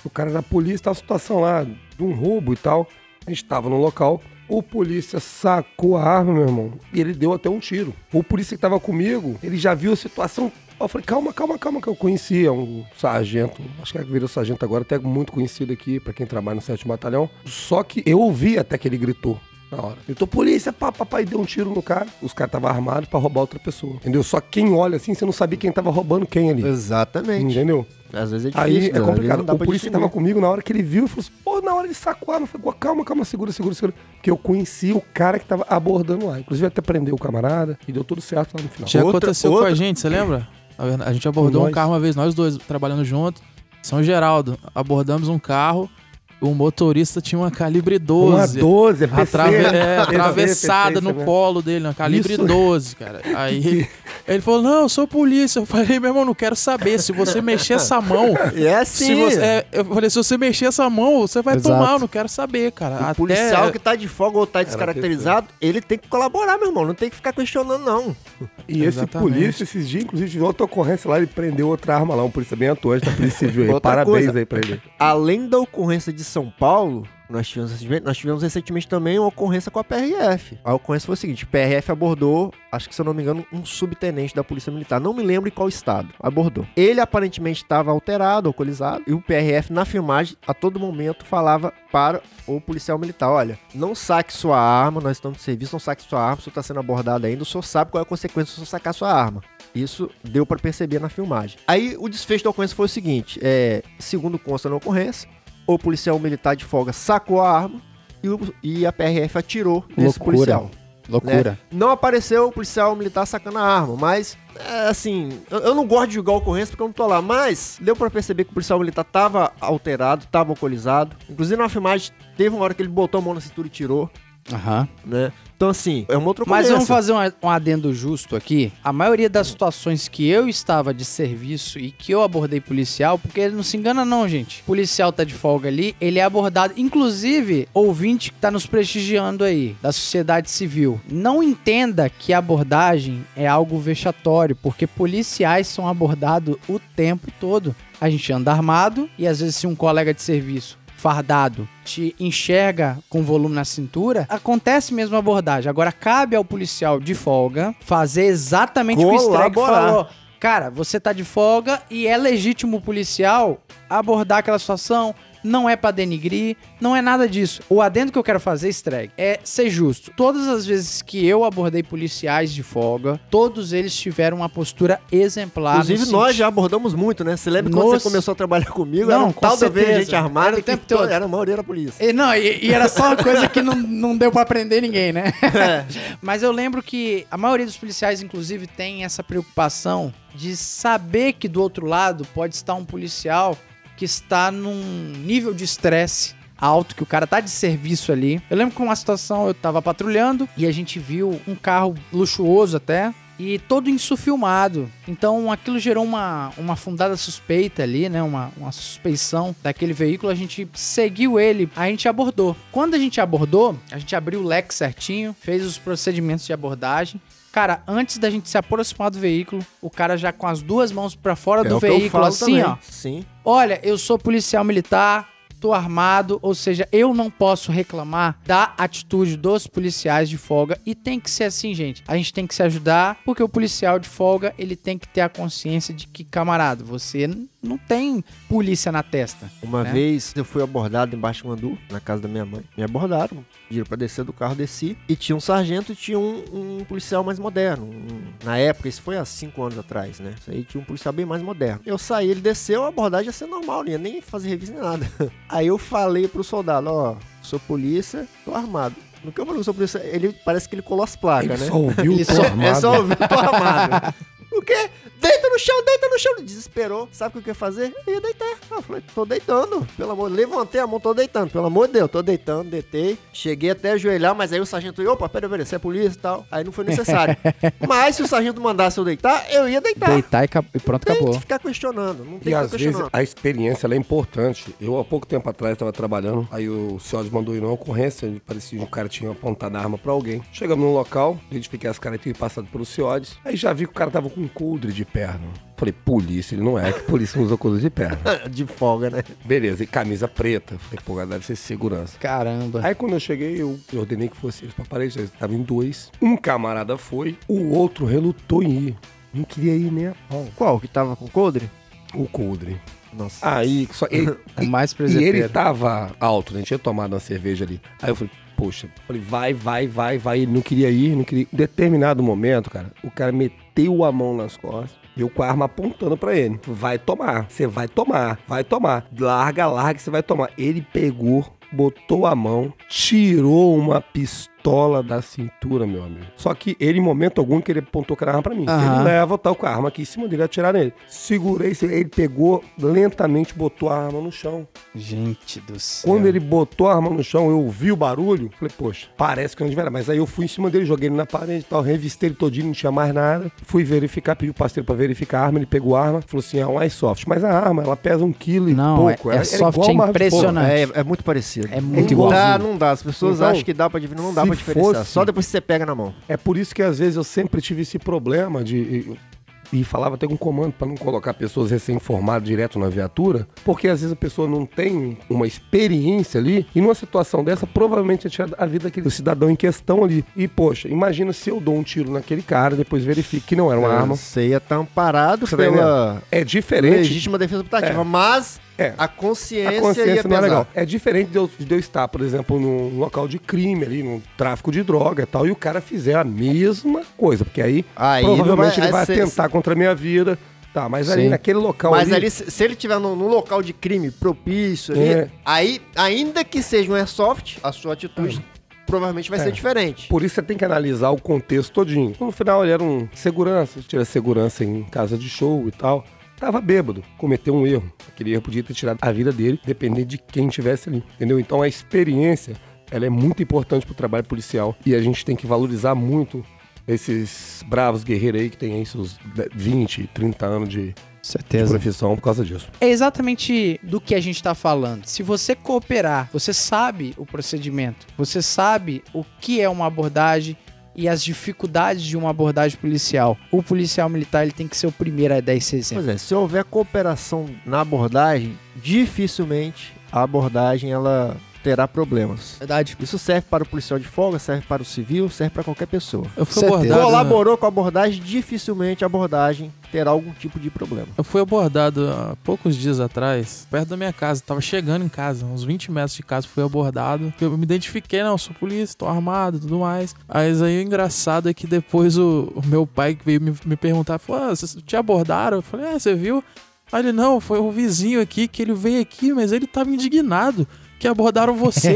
Speaker 3: O cara da polícia, tava a situação lá de um roubo e tal. A gente tava no local. O polícia sacou a arma, meu irmão, e ele deu até um tiro. O polícia que tava comigo, ele já viu a situação. Eu falei, calma, que eu conhecia um sargento, acho que virou sargento agora, até muito conhecido aqui, pra quem trabalha no 7º Batalhão. Só que eu ouvi até que ele gritou na hora. Gritou, polícia, papai, deu um tiro no cara. Os caras estavam armados pra roubar outra pessoa, entendeu? Só que quem olha assim, você não sabia quem tava roubando quem ali.
Speaker 2: Exatamente.
Speaker 3: Entendeu?
Speaker 2: Às vezes é
Speaker 3: Aí
Speaker 2: difícil,
Speaker 3: é
Speaker 2: né?
Speaker 3: complicado.
Speaker 2: Não
Speaker 3: O polícia tava comigo na hora que ele viu e falou assim, pô, na hora ele sacou a arma, eu falei, calma, segura. Porque eu conheci o cara que tava abordando lá. Inclusive até prendeu o camarada e deu tudo certo lá no final.
Speaker 4: Já aconteceu com a gente, você lembra? A gente abordou um carro uma vez, nós dois trabalhando junto, São Geraldo. Abordamos um carro, o motorista tinha uma calibre 12.
Speaker 3: Uma 12, é PC.
Speaker 4: Atravessada no colo dele, uma calibre 12, cara. Aí ele falou, não, eu sou polícia. Eu falei, meu irmão, não quero saber. Se você mexer essa mão...
Speaker 2: É assim.
Speaker 4: Eu falei, se você mexer essa mão, você vai tomar, eu não quero saber, cara.
Speaker 2: O policial que tá de folga ou tá descaracterizado, ele tem que colaborar, meu irmão. Não tem que ficar questionando, não.
Speaker 3: E esse polícia, esses dias, inclusive, tive outra ocorrência lá, ele prendeu outra arma lá, um polícia bem atuante da Polícia Civil. Parabéns aí pra ele.
Speaker 2: Além da ocorrência de São Paulo, nós tivemos recentemente também uma ocorrência com a PRF. A ocorrência foi o seguinte, PRF abordou, acho que se eu não me engano, um subtenente da Polícia Militar, não me lembro em qual estado, abordou. Ele aparentemente estava alterado, alcoolizado, e o PRF na filmagem, a todo momento, falava para o policial militar, olha, não saque sua arma, nós estamos de serviço, não saque sua arma, o senhor está sendo abordado ainda, o senhor sabe qual é a consequência se o senhor sacar sua arma. Isso deu para perceber na filmagem. Aí o desfecho da ocorrência foi o seguinte, segundo consta na ocorrência, o policial militar de folga sacou a arma e a PRF atirou nesse policial.
Speaker 1: Loucura.
Speaker 2: Né? Não apareceu o policial militar sacando a arma, mas, assim, eu não gosto de julgar a ocorrência porque eu não tô lá, mas deu pra perceber que o policial militar tava alterado, tava alcoolizado. Inclusive na filmagem teve uma hora que ele botou a mão na cintura e tirou.
Speaker 1: Aham.
Speaker 2: Né? Então, assim, é uma outra ocorrência.
Speaker 1: Mas vamos fazer um adendo justo aqui. A maioria das situações que eu estava de serviço e que eu abordei policial, porque ele não se engana não, gente. O policial tá de folga ali, ele é abordado, inclusive, ouvinte que tá nos prestigiando aí, da sociedade civil. Não entenda que a abordagem é algo vexatório, porque policiais são abordados o tempo todo. A gente anda armado e às vezes se um colega de serviço fardado te enxerga com volume na cintura, acontece mesmo a abordagem. Agora, cabe ao policial de folga fazer exatamente o que o Streg falou. Cara, você tá de folga e é legítimo o policial abordar aquela situação, não é pra denigrir, não é nada disso. O adendo que eu quero fazer, Streg, é ser justo. Todas as vezes que eu abordei policiais de folga, todos eles tiveram uma postura exemplar.
Speaker 2: Inclusive, nós já abordamos muito, né? Você lembra quando você começou a trabalhar comigo? Não, era um tal de gente armada
Speaker 1: era o tempo todo.
Speaker 2: Era a maioria da polícia.
Speaker 1: E era só uma coisa que não deu pra prender ninguém, né? Mas eu lembro que a maioria dos policiais, inclusive, tem essa preocupação de saber que do outro lado pode estar um policial que está num nível de estresse alto, que o cara tá de serviço ali. Eu lembro que uma situação, eu tava patrulhando e a gente viu um carro luxuoso até, E todo isso filmado. Então aquilo gerou uma fundada suspeita ali, né? Uma suspeição daquele veículo. A gente seguiu ele, a gente abordou. Quando a gente abordou, a gente abriu o leque certinho, fez os procedimentos de abordagem. Cara, antes da gente se aproximar do veículo, o cara já com as duas mãos pra fora do veículo, assim,
Speaker 2: também.
Speaker 1: ó.
Speaker 2: Sim.
Speaker 1: Olha, eu sou policial militar, tô armado, ou seja, eu não posso reclamar da atitude dos policiais de folga e tem que ser assim, gente. A gente tem que se ajudar, porque o policial de folga, ele tem que ter a consciência de que, camarada, você não tem polícia na testa.
Speaker 2: Uma
Speaker 1: né?
Speaker 2: vez eu fui abordado embaixo do Andu, na casa da minha mãe. Me abordaram, pediram pra descer do carro, desci. E tinha um sargento e tinha um policial mais moderno. Na época, isso foi há 5 anos atrás, né? Isso aí tinha um policial bem mais moderno. Eu saí, ele desceu, a abordagem ia ser normal, não ia nem fazer revista nem nada. Aí eu falei pro soldado, ó, sou polícia, tô armado. No que eu falei que sou polícia, ele parece que ele colou as placas, né?
Speaker 3: Só ouviu,
Speaker 1: Ele
Speaker 3: tô
Speaker 1: só-
Speaker 3: armado.
Speaker 2: É só ouvir, tô armado. O quê? Deita no chão, deita no chão. Ele desesperou. Sabe o que eu ia fazer? Eu ia deitar. Eu falei, tô deitando. Pelo amor, levantei a mão, tô deitando. Pelo amor de Deus, tô deitando, deitei. Cheguei até a ajoelhar, mas aí o sargento, opa, peraí, você é polícia e tal. Aí não foi necessário. Mas se o sargento mandasse eu deitar, eu ia deitar.
Speaker 1: Deitar e pronto,
Speaker 2: Tem
Speaker 1: acabou.
Speaker 2: que ficar questionando. Não tem
Speaker 3: E
Speaker 2: que
Speaker 3: às
Speaker 2: ficar
Speaker 3: vezes
Speaker 2: questionando.
Speaker 3: a experiência ela é importante. Eu, há pouco tempo atrás, estava trabalhando. Aí o senhor mandou ir numa ocorrência. Parecia que um cara tinha apontado a arma pra alguém. Chegamos no local, identifiquei as caras que tinham passado pelos CIODs. Aí já vi que o cara tava com um coldre de perna. Falei, polícia, ele não é, que polícia não usa coldre de perna.
Speaker 2: De folga, né?
Speaker 3: Beleza, e camisa preta. Falei, pô, deve ser segurança.
Speaker 1: Caramba.
Speaker 3: Aí quando eu cheguei, eu ordenei que fosse eles pra parede, eles estavam em 2. Um camarada foi, o outro relutou em ir. Não queria ir nem a pau.
Speaker 2: Qual? Que tava com coldre?
Speaker 3: O coldre.
Speaker 2: Nossa.
Speaker 3: Aí, só ele,
Speaker 1: O mais
Speaker 3: e
Speaker 1: presepeiro.
Speaker 3: ele tava alto, né? Tinha tomado uma cerveja ali. Aí eu falei, poxa, falei, vai. Ele não queria ir, não queria. Em determinado momento, cara, o cara meteu a mão nas costas. E eu com a arma apontando pra ele. Vai tomar, você vai tomar. Larga, você vai tomar. Ele pegou, botou a mão, tirou uma pistola da cintura, meu amigo. Só que ele, em momento algum, que ele apontou com a arma pra mim. Se
Speaker 1: Aham.
Speaker 3: ele leva, tá com a arma aqui em cima dele, atirar nele. Segurei, ele pegou, lentamente botou a arma no chão.
Speaker 1: Gente do céu.
Speaker 3: Quando ele botou a arma no chão, eu ouvi o barulho, falei, poxa, parece que não devia. Mas aí eu fui em cima dele, joguei ele na parede e tal, revistei ele todinho, não tinha mais nada. Fui verificar, pedi o parceiro pra verificar a arma, ele pegou a arma, falou assim, é um iSoft. Mas a arma, ela pesa 1 quilo e
Speaker 1: Não,
Speaker 3: pouco.
Speaker 1: é soft,
Speaker 3: igual
Speaker 1: é
Speaker 3: uma-
Speaker 1: impressionante.
Speaker 2: É muito parecido.
Speaker 1: É muito
Speaker 3: igual.
Speaker 2: Não dá. As pessoas
Speaker 3: Então,
Speaker 2: acham que dá pra dividir, não dá
Speaker 3: se
Speaker 2: pra diferenciar.
Speaker 3: fosse-
Speaker 2: Só depois que você pega na mão.
Speaker 3: É por isso que às vezes eu sempre tive esse problema de... E falava até com comando para não colocar pessoas recém-formadas direto na viatura, porque às vezes a pessoa não tem uma experiência ali, e numa situação dessa, provavelmente ia tirar a vida daquele cidadão em questão ali. E, poxa, imagina se eu dou um tiro naquele cara, depois verifico que não era uma arma.
Speaker 2: Você ia estar amparado
Speaker 3: Você tá
Speaker 2: pela
Speaker 3: entendendo? É diferente.
Speaker 2: legítima defesa putativa, mas
Speaker 3: É.
Speaker 2: a consciência,
Speaker 3: A consciência
Speaker 2: ia
Speaker 3: não é
Speaker 2: pesar.
Speaker 3: legal. É diferente de eu estar, por exemplo, num local de crime ali, num tráfico de droga e tal, e o cara fizer a mesma coisa, porque aí
Speaker 2: Aí
Speaker 3: provavelmente
Speaker 2: não
Speaker 3: ele vai
Speaker 2: ser-
Speaker 3: atentar contra a minha vida. Tá, mas ali
Speaker 1: Sim.
Speaker 3: naquele local
Speaker 2: Mas ali, se ele estiver num local de crime propício ali,
Speaker 3: É.
Speaker 2: aí, ainda que seja um airsoft, a sua atitude provavelmente vai ser diferente.
Speaker 3: Por isso você tem que analisar o contexto todinho. No final ele era um segurança, tira segurança em casa de show e tal. Tava bêbado, cometeu um erro. Aquele erro podia ter tirado a vida dele, dependendo de quem estivesse ali, entendeu? Então a experiência, ela é muito importante pro trabalho policial e a gente tem que valorizar muito esses bravos guerreiros aí que tem aí seus 20, 30 anos de
Speaker 1: Certeza.
Speaker 3: profissão por causa disso.
Speaker 1: É exatamente do que a gente tá falando. Se você cooperar, você sabe o procedimento, você sabe o que é uma abordagem e as dificuldades de uma abordagem policial. O policial militar, ele tem que ser o primeiro a dar esse exemplo.
Speaker 2: Pois é, se houver cooperação na abordagem, dificilmente a abordagem ela terá problemas.
Speaker 1: Verdade.
Speaker 2: Isso serve para o policial de folga, serve para o civil, serve para qualquer pessoa.
Speaker 4: Eu fui
Speaker 1: Certeza.
Speaker 4: abordado.
Speaker 2: Colaborou com a abordagem, dificilmente a abordagem terá algum tipo de problema.
Speaker 4: Eu fui abordado há poucos dias atrás, perto da minha casa. Tava chegando em casa, uns 20 metros de casa, fui abordado. Eu me identifiquei, não, sou polícia, tô armado e tudo mais. Mas aí o engraçado é que depois o meu pai que veio me perguntar, falou, vocês te abordaram? Eu falei, você viu? Aí ele, não, foi um vizinho aqui que ele veio aqui, mas ele tava indignado que abordaram você.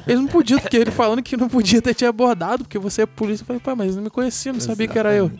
Speaker 4: Eles não podiam, porque ele falando que não podia ter te abordado, porque você é polícia. Eu falei, pai, mas não me conhecia, não sabia que era eu.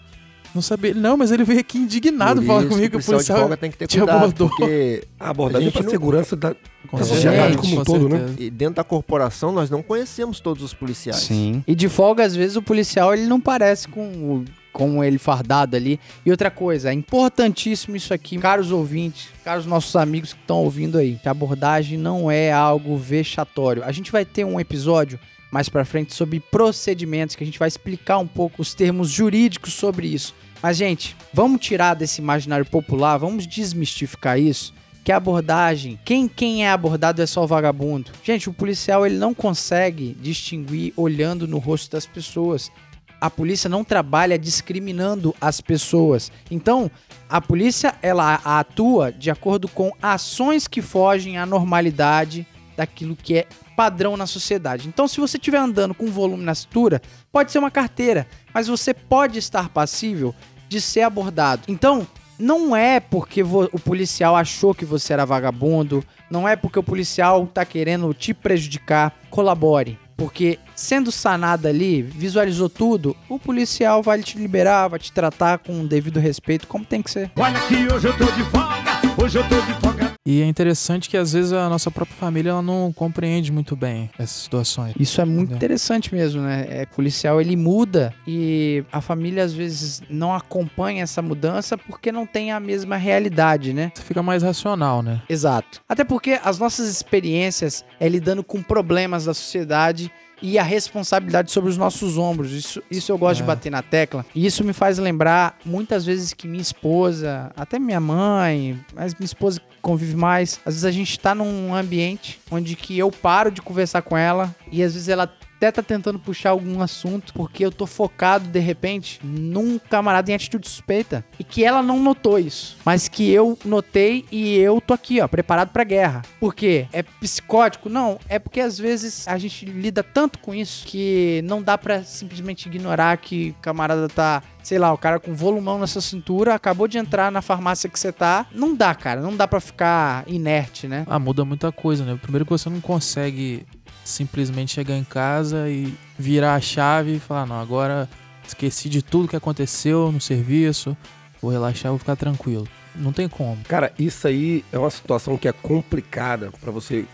Speaker 4: Não sabia. Não, mas ele veio aqui indignado falar comigo que o
Speaker 2: de
Speaker 4: policial
Speaker 2: folga tem que ter
Speaker 4: te
Speaker 2: cuidado,
Speaker 4: abordou.
Speaker 2: porque
Speaker 3: A abordagem
Speaker 2: A gente
Speaker 3: para
Speaker 2: não-
Speaker 3: segurança da
Speaker 4: Com
Speaker 3: sociedade
Speaker 4: certeza,
Speaker 3: como um
Speaker 4: com
Speaker 3: todo, né?
Speaker 4: certeza.
Speaker 2: e dentro da corporação nós não conhecemos todos os policiais.
Speaker 1: Sim. E de folga, às vezes, o policial, ele não parece com com ele fardado ali. E outra coisa, é importantíssimo isso aqui, caros ouvintes, caros nossos amigos que estão ouvindo aí, que a abordagem não é algo vexatório. A gente vai ter um episódio mais pra frente sobre procedimentos, que a gente vai explicar um pouco os termos jurídicos sobre isso. Mas, gente, vamos tirar desse imaginário popular, vamos desmistificar isso, que a abordagem, quem é abordado é só o vagabundo. Gente, o policial, ele não consegue distinguir olhando no rosto das pessoas. A polícia não trabalha discriminando as pessoas. Então, a polícia, ela atua de acordo com ações que fogem à normalidade daquilo que é padrão na sociedade. Então, se você estiver andando com volume na cintura, pode ser uma carteira, mas você pode estar passível de ser abordado. Então, não é porque o policial achou que você era vagabundo, não é porque o policial tá querendo te prejudicar. Colabore, porque sendo sanado ali, visualizou tudo, o policial vai te liberar, vai te tratar com o devido respeito, como tem que ser.
Speaker 7: Olha que hoje eu tô de folga, hoje eu tô de folga.
Speaker 4: E é interessante que às vezes a nossa própria família ela não compreende muito bem essas situações.
Speaker 1: Isso é muito interessante mesmo, né? O policial, ele muda e a família às vezes não acompanha essa mudança porque não tem a mesma realidade, né?
Speaker 4: Você fica mais racional, né?
Speaker 1: Exato. Até porque as nossas experiências é lidando com problemas da sociedade e a responsabilidade sobre os nossos ombros. Isso eu gosto de bater na tecla. E isso me faz lembrar muitas vezes que minha esposa, até minha mãe, mas minha esposa convive mais. Às vezes a gente tá num ambiente onde que eu paro de conversar com ela e às vezes ela até tá tentando puxar algum assunto porque eu tô focado, de repente, num camarada em atitude suspeita. E que ela não notou isso. Mas que eu notei e eu tô aqui, ó, preparado pra guerra. Por quê? É psicótico? Não. É porque às vezes a gente lida tanto com isso que não dá pra simplesmente ignorar que o camarada tá... Sei lá, o cara com volumão na sua cintura, acabou de entrar na farmácia que você tá. Não dá, cara. Não dá pra ficar inerte, né?
Speaker 4: Ah, muda muita coisa, né? Primeiro que você não consegue simplesmente chegar em casa e virar a chave e falar, não, agora esqueci de tudo que aconteceu no serviço, vou relaxar, vou ficar tranquilo. Não tem como.
Speaker 3: Cara, isso aí é uma situação que é complicada pra você,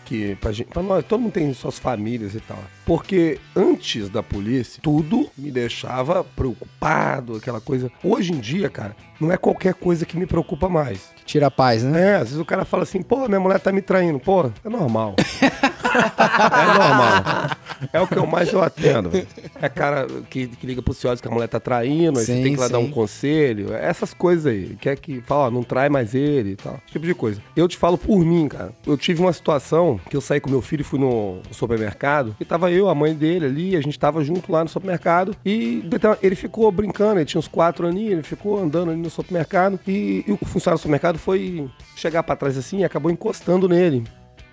Speaker 3: pra nós, todo mundo tem suas famílias e tal. Porque antes da polícia, tudo me deixava preocupado, aquela coisa. Hoje em dia, cara, não é qualquer coisa que me preocupa mais.
Speaker 1: Tira a paz, né?
Speaker 3: Às vezes o cara fala assim, pô, minha mulher tá me traindo. Pô, é normal. É normal. É o que eu mais atendo, velho. É cara que liga pro senhor que a mulher tá traindo, aí você tem que ir lá dar um conselho. Essas coisas aí. Quer que fala, ó, não trai mais ele e tal. Esse tipo de coisa. Eu te falo por mim, cara. Eu tive uma situação que eu saí com meu filho e fui no supermercado. E tava eu, a mãe dele ali, a gente tava junto lá no supermercado. E ele ficou brincando, ele tinha uns 4 aninhos, ele ficou andando ali no supermercado. E o funcionário do supermercado foi chegar pra trás assim e acabou encostando nele.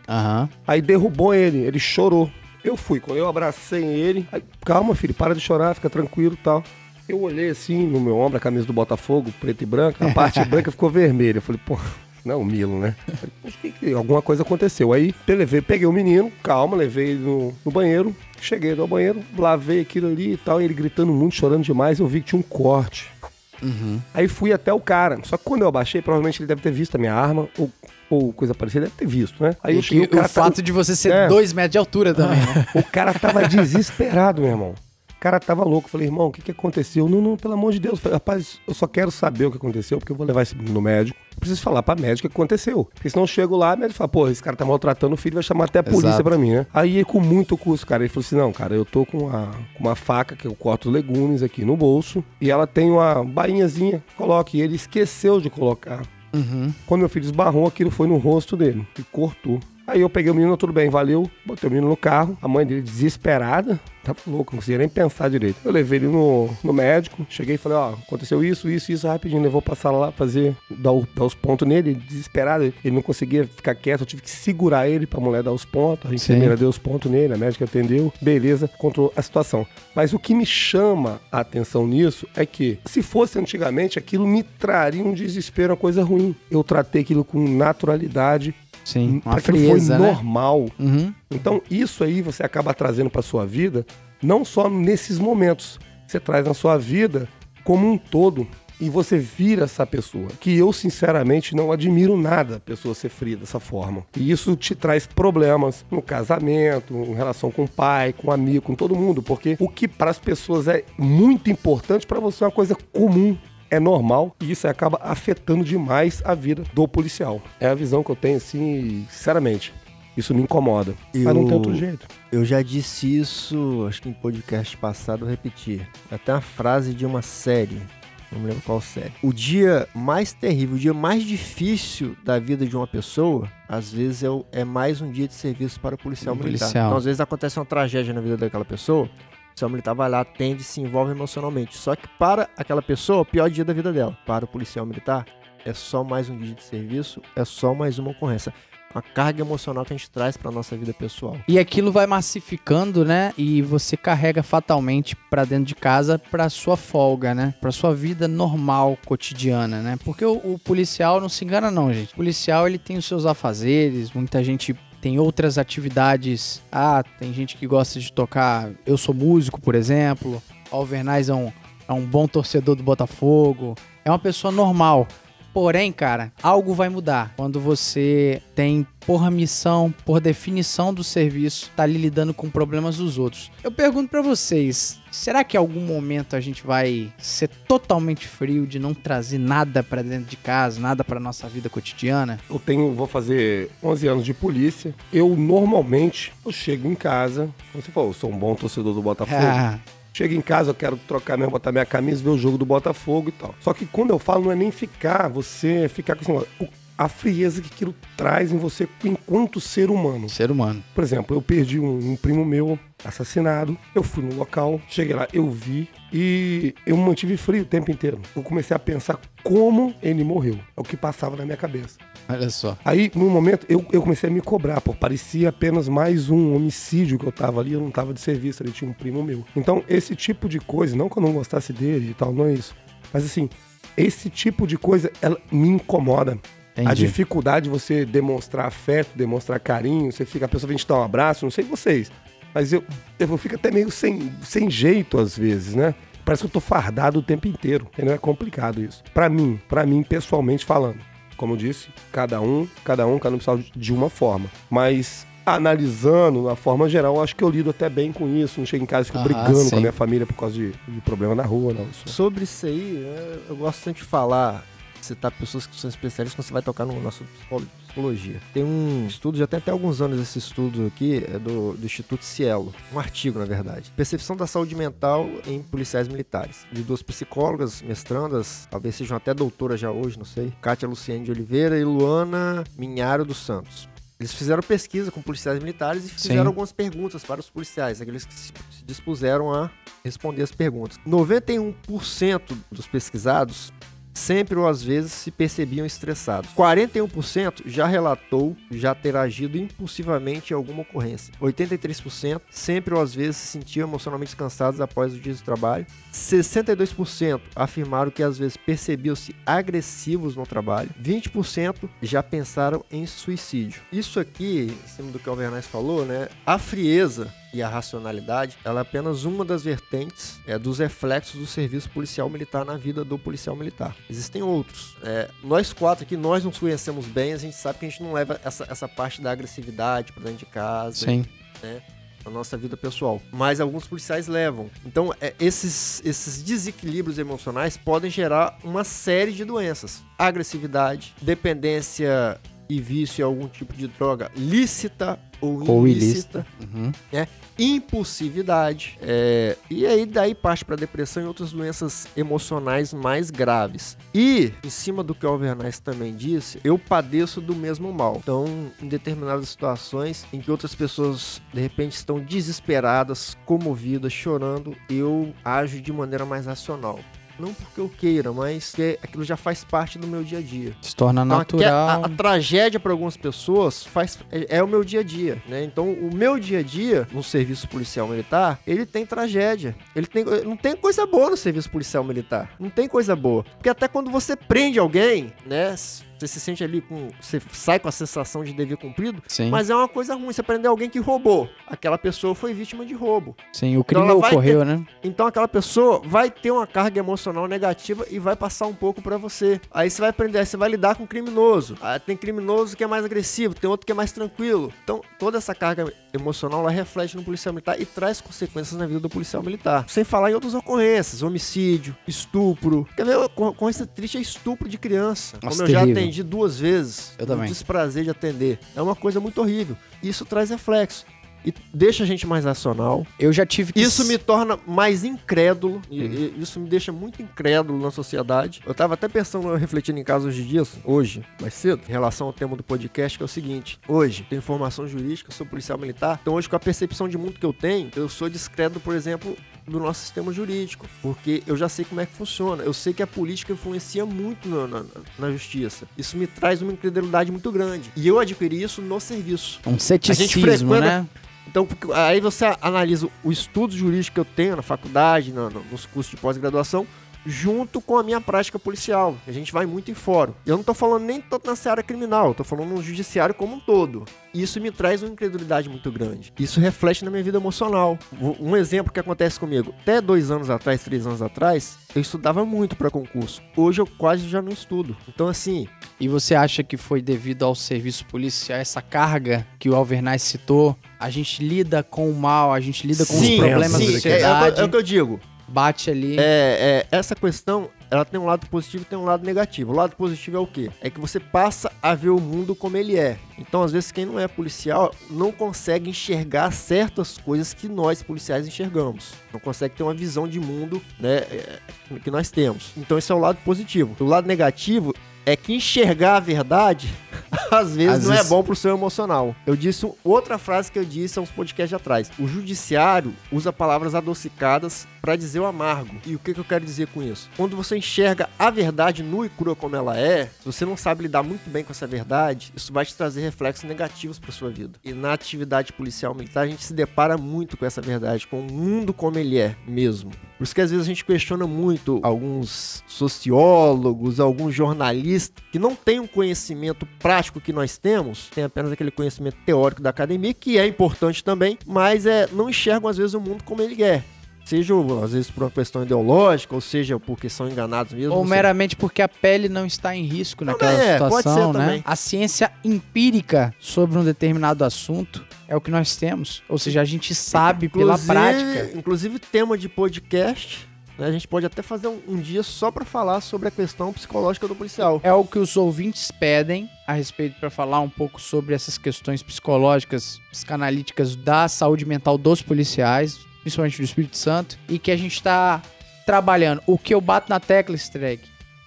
Speaker 1: Aham.
Speaker 3: Aí derrubou ele chorou. Eu fui, quando eu abracei ele, aí, calma filho, para de chorar, fica tranquilo e tal. Eu olhei assim no meu ombro, a camisa do Botafogo, preta e branca, a parte branca ficou vermelha. Eu falei, pô, não, o Milo, né? Falei, que alguma coisa aconteceu. Aí peguei o menino, calma, levei ele no banheiro, cheguei no banheiro, lavei aquilo ali e tal, e ele gritando muito, chorando demais, eu vi que tinha um corte.
Speaker 1: Uhum.
Speaker 3: Aí fui até o cara, só que quando eu abaixei, provavelmente ele deve ter visto a minha arma, ou coisa parecida, deve ter visto, né? Aí eu cheguei,
Speaker 1: o fato de você ser 2 metros de altura também, né?
Speaker 3: O cara tava desesperado, meu irmão. O cara tava louco. Eu falei, irmão, o que aconteceu? Não, pelo amor de Deus. Eu falei, rapaz, eu só quero saber o que aconteceu, porque eu vou levar esse menino no médico. Eu preciso falar pra médica o que aconteceu. Porque senão eu chego lá, o médico fala, pô, esse cara tá maltratando o filho, vai chamar até a polícia pra mim, né? Aí, com muito custo, cara, ele falou assim, não, cara, eu tô com uma faca que eu corto os legumes aqui no bolso, e ela tem uma bainhazinha, coloque. E ele esqueceu de colocar.
Speaker 1: Uhum.
Speaker 3: Quando meu filho esbarrou, aquilo foi no rosto dele e cortou. Aí eu peguei o menino, tudo bem, valeu, botei o menino no carro, a mãe dele desesperada, tava louco, não conseguia nem pensar direito. Eu levei ele no médico, cheguei e falei, ó, aconteceu isso, rapidinho, levou pra sala lá, dar os pontos nele, desesperado, ele não conseguia ficar quieto, eu tive que segurar ele pra mulher dar os pontos, a enfermeira deu os pontos nele, a médica atendeu, beleza, controlou a situação. Mas o que me chama a atenção nisso é que, se fosse antigamente, aquilo me traria um desespero, uma coisa ruim. Eu tratei aquilo com naturalidade.
Speaker 1: Sim, uma
Speaker 3: frieza, foi normal.
Speaker 1: Né? Uhum.
Speaker 3: Então, isso aí você acaba trazendo pra sua vida, não só nesses momentos. Você traz na sua vida como um todo. E você vira essa pessoa, que eu sinceramente não admiro nada a pessoa ser fria dessa forma. E isso te traz problemas no casamento, em relação com o pai, com o amigo, com todo mundo, porque o que para as pessoas é muito importante, para você é uma coisa comum. É normal e isso acaba afetando demais a vida do policial. É a visão que eu tenho, assim, sinceramente. Isso me incomoda. Mas não tem outro jeito.
Speaker 2: Eu já disse isso, acho que em podcast passado eu repeti. Até uma frase de uma série, não me lembro qual série. O dia mais terrível, o dia mais difícil da vida de uma pessoa, às vezes é mais um dia de serviço para o policial militar. Então, às vezes acontece uma tragédia na vida daquela pessoa, o policial militar vai lá, atende, se envolve emocionalmente. Só que para aquela pessoa, o pior dia da vida dela. Para o policial militar, é só mais um dia de serviço, é só mais uma ocorrência. A carga emocional que a gente traz pra nossa vida pessoal.
Speaker 1: E aquilo vai massificando, né? E você carrega fatalmente pra dentro de casa pra sua folga, né? Pra sua vida normal, cotidiana, né? Porque o policial não se engana não, gente. O policial, ele tem os seus afazeres, muita gente tem outras atividades. Tem gente que gosta de tocar. Eu sou músico, por exemplo. O Alvernaz é um bom torcedor do Botafogo. É uma pessoa normal. Porém, cara, algo vai mudar quando você tem, por missão, por definição do serviço, tá ali lidando com problemas dos outros. Eu pergunto pra vocês, será que em algum momento a gente vai ser totalmente frio de não trazer nada pra dentro de casa, nada pra nossa vida cotidiana?
Speaker 3: Vou fazer 11 anos de polícia. Eu chego em casa, como você falou, eu sou um bom torcedor do Botafogo. Chego em casa, eu quero trocar mesmo, botar minha camisa, ver o jogo do Botafogo e tal. Só que quando eu falo, não é nem ficar com assim, a frieza que aquilo traz em você enquanto ser humano.
Speaker 1: Ser humano.
Speaker 3: Por exemplo, eu perdi um primo meu assassinado, eu fui no local, cheguei lá, eu vi e eu me mantive frio o tempo inteiro. Eu comecei a pensar como ele morreu, é o que passava na minha cabeça.
Speaker 1: Olha só.
Speaker 3: Aí, num momento, eu comecei a me cobrar, parecia apenas mais um homicídio que eu tava ali, eu não tava de serviço, ali tinha um primo meu. Então, esse tipo de coisa, não que eu não gostasse dele e tal, não é isso, mas assim, esse tipo de coisa, ela me incomoda. Entendi. A dificuldade de você demonstrar afeto, demonstrar carinho, a pessoa vem te dar um abraço, não sei vocês, mas eu fico até meio sem jeito às vezes, né? Parece que eu tô fardado o tempo inteiro, entendeu? É complicado isso. Pra mim, pessoalmente falando, como eu disse, cada um precisa de uma forma, mas analisando na forma geral, eu acho que eu lido até bem com isso, não chego em casa e fico brigando com a minha família por causa de problema na rua, não.
Speaker 2: Sobre isso aí, eu gosto sempre de falar, citar pessoas que são especialistas quando você vai tocar no nosso psicologia. Tem um estudo, já tem até alguns anos esse estudo aqui, é do Instituto Cielo, um artigo na verdade. Percepção da saúde mental em policiais militares. De duas psicólogas, mestrandas, talvez sejam até doutoras já hoje, não sei, Kátia Luciene de Oliveira e Luana Minharo dos Santos. Eles fizeram pesquisa com policiais militares e fizeram algumas perguntas para os policiais, aqueles que se dispuseram a responder as perguntas. 91% dos pesquisados sempre ou às vezes se percebiam estressados. 41% já relatou já ter agido impulsivamente em alguma ocorrência. 83% sempre ou às vezes se sentiam emocionalmente cansados após o dia de trabalho. 62% afirmaram que às vezes percebiam-se agressivos no trabalho. 20% já pensaram em suicídio. Isso aqui, em cima do que o Alvernaz falou, né? A frieza e a racionalidade, ela é apenas uma das vertentes dos reflexos do serviço policial militar na vida do policial militar. Existem outros. Nós quatro aqui, nós nos conhecemos bem, a gente sabe que a gente não leva essa parte da agressividade pra dentro de casa.
Speaker 1: Sim.
Speaker 2: Né? Na nossa vida pessoal. Mas alguns policiais levam. Então, esses desequilíbrios emocionais podem gerar uma série de doenças. Agressividade, dependência e vício em algum tipo de droga lícita ou ilícita. Impulsividade. E aí daí parte para depressão e outras doenças emocionais mais graves. E, em cima do que o Alvernaz também disse, eu padeço do mesmo mal. Então, em determinadas situações em que outras pessoas, de repente, estão desesperadas, comovidas, chorando, eu ajo de maneira mais racional. Não porque eu queira, mas porque aquilo já faz parte do meu dia a dia.
Speaker 1: Se torna natural.
Speaker 2: A tragédia para algumas pessoas é o meu dia a dia, né? Então, o meu dia a dia no serviço policial militar, ele tem tragédia. Não tem coisa boa no serviço policial militar. Não tem coisa boa. Porque até quando você prende alguém, né? Você se sente ali você sai com a sensação de dever cumprido,
Speaker 1: Sim.
Speaker 2: mas é uma coisa ruim você prender alguém que roubou. Aquela pessoa foi vítima de roubo.
Speaker 1: Sim, o crime
Speaker 2: Então ela vai
Speaker 1: ocorreu, né?
Speaker 2: Então aquela pessoa vai ter uma carga emocional negativa e vai passar um pouco pra você. Aí você vai prender, você vai lidar com criminoso. Tem criminoso que é mais agressivo, tem outro que é mais tranquilo. Então toda essa carga emocional ela reflete no policial militar e traz consequências na vida do policial militar. Sem falar em outras ocorrências, homicídio, estupro. Quer ver, ocorrência triste é estupro de criança.
Speaker 1: Nossa,
Speaker 2: como eu já
Speaker 1: terrível.
Speaker 2: atendi 2 vezes.
Speaker 1: Eu também.
Speaker 2: Desprazer de atender. É uma coisa muito horrível. Isso traz reflexo. E deixa a gente mais racional.
Speaker 1: Eu já tive que...
Speaker 2: Isso me torna mais incrédulo. E isso me deixa muito incrédulo na sociedade. Eu tava até pensando, refletindo em casos de dias, hoje, mais cedo, em relação ao tema do podcast, que é o seguinte. Hoje, tenho formação jurídica, sou policial militar. Então hoje, com a percepção de mundo que eu tenho, eu sou descrédulo, por exemplo, do nosso sistema jurídico. Porque eu já sei como é que funciona. Eu sei que a política influencia muito na justiça. Isso me traz uma incredulidade muito grande. E eu adquiri isso no serviço.
Speaker 1: Um ceticismo, né?
Speaker 2: Então, aí você analisa o estudo jurídico que eu tenho na faculdade, nos cursos de pós-graduação, junto com a minha prática policial. A gente vai muito em fórum. Eu não tô falando nem tanto na seara criminal, eu tô falando no judiciário como um todo. E isso me traz uma incredulidade muito grande. Isso reflete na minha vida emocional. Um exemplo que acontece comigo. Até 2 anos atrás, 3 anos atrás, eu estudava muito para concurso. Hoje eu quase já não estudo. Então, assim...
Speaker 1: E você acha que foi devido ao serviço policial, essa carga que o Alvernaz citou? A gente lida com o mal, a gente lida com os problemas da sociedade.
Speaker 2: É o que eu digo.
Speaker 1: Bate ali.
Speaker 2: Essa questão, ela tem um lado positivo e tem um lado negativo. O lado positivo é o quê? É que você passa a ver o mundo como ele é. Então, às vezes, quem não é policial não consegue enxergar certas coisas que nós, policiais, enxergamos. Não consegue ter uma visão de mundo, né, que nós temos. Então, esse é o lado positivo. O lado negativo é que enxergar a verdade, às vezes, não é bom pro seu emocional. Eu disse outra frase que eu disse há uns podcasts atrás. O judiciário usa palavras adocicadas para dizer o amargo. E o que eu quero dizer com isso? Quando você enxerga a verdade nua e crua como ela é, se você não sabe lidar muito bem com essa verdade, isso vai te trazer reflexos negativos para sua vida. E na atividade policial militar, a gente se depara muito com essa verdade, com o mundo como ele é mesmo. Por isso que às vezes a gente questiona muito alguns sociólogos, alguns jornalistas que não têm um conhecimento prático que nós temos, tem apenas aquele conhecimento teórico da academia, que é importante também, mas não enxergam às vezes o mundo como ele é. Seja, às vezes, por uma questão ideológica, ou seja, porque são enganados mesmo.
Speaker 1: Ou meramente porque a pele não está em risco naquela situação,
Speaker 2: pode ser,
Speaker 1: né?
Speaker 2: também.
Speaker 1: A ciência empírica sobre um determinado assunto é o que nós temos. Ou seja, a gente sabe pela prática.
Speaker 2: Inclusive, tema de podcast, né? A gente pode até fazer um dia só para falar sobre a questão psicológica do policial.
Speaker 1: É o que os ouvintes pedem a respeito para falar um pouco sobre essas questões psicológicas, psicanalíticas da saúde mental dos policiais, principalmente do Espírito Santo, e que a gente está trabalhando. O que eu bato na tecla, Streg,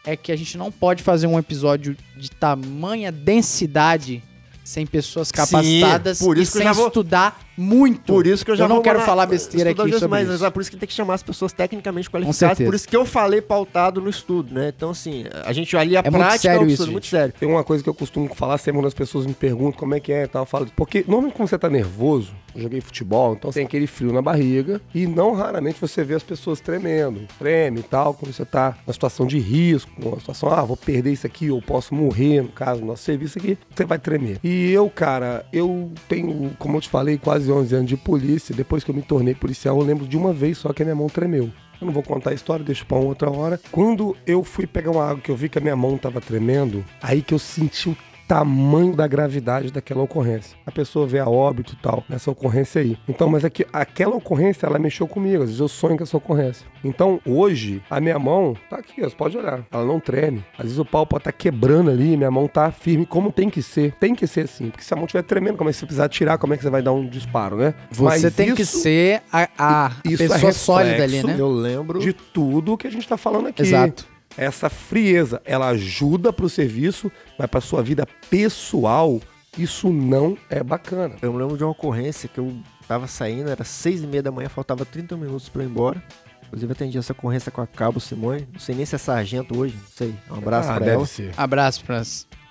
Speaker 1: é que a gente não pode fazer um episódio de tamanha densidade sem pessoas capacitadas e sem estudar muito.
Speaker 2: Por isso que eu já
Speaker 1: não quero falar besteira aqui sobre isso.
Speaker 2: Mas é por isso que tem que chamar as pessoas tecnicamente qualificadas. Por isso que eu falei pautado no estudo, né? Então, assim, a gente ali a prática é um estudo muito sério.
Speaker 3: Tem uma coisa que eu costumo falar sempre quando as pessoas me perguntam como é que é e tal. Eu falo, porque normalmente quando você tá nervoso, eu joguei futebol, então tem aquele frio na barriga e não raramente você vê as pessoas tremendo. Treme e tal, quando você tá numa situação de risco, numa situação, vou perder isso aqui, ou posso morrer, no caso do nosso serviço aqui, você vai tremer. E eu, cara, eu tenho, como eu te falei, quase 11 anos de polícia. Depois que eu me tornei policial, eu lembro de uma vez só que a minha mão tremeu. Eu não vou contar a história, deixo pra uma outra hora. Quando eu fui pegar uma água que eu vi que a minha mão tava tremendo, aí que eu senti o tamanho da gravidade daquela ocorrência. A pessoa vê a óbito e tal, nessa ocorrência aí. Então, mas aquela ocorrência, ela mexeu comigo. Às vezes eu sonho com essa ocorrência. Então, hoje, a minha mão tá aqui, você pode olhar. Ela não treme. Às vezes o pau pode estar quebrando ali, minha mão tá firme, como tem que ser. Tem que ser assim, porque se a mão estiver tremendo, como é que você precisar tirar, como é que você vai dar um disparo, né?
Speaker 1: Você tem que ser a pessoa sólida ali, né?
Speaker 2: Eu lembro
Speaker 3: de tudo que a gente tá falando aqui.
Speaker 1: Exato.
Speaker 3: Essa frieza, ela ajuda pro serviço, mas pra sua vida pessoal, isso não é bacana.
Speaker 2: Eu me lembro de uma ocorrência que eu tava saindo, era 6h30 da manhã, faltava 30 minutos pra eu ir embora. Inclusive, eu atendi essa ocorrência com a Cabo Simone. Não sei nem se é sargento hoje, não sei. Um abraço pra ela.
Speaker 3: Ser.
Speaker 1: Abraço pra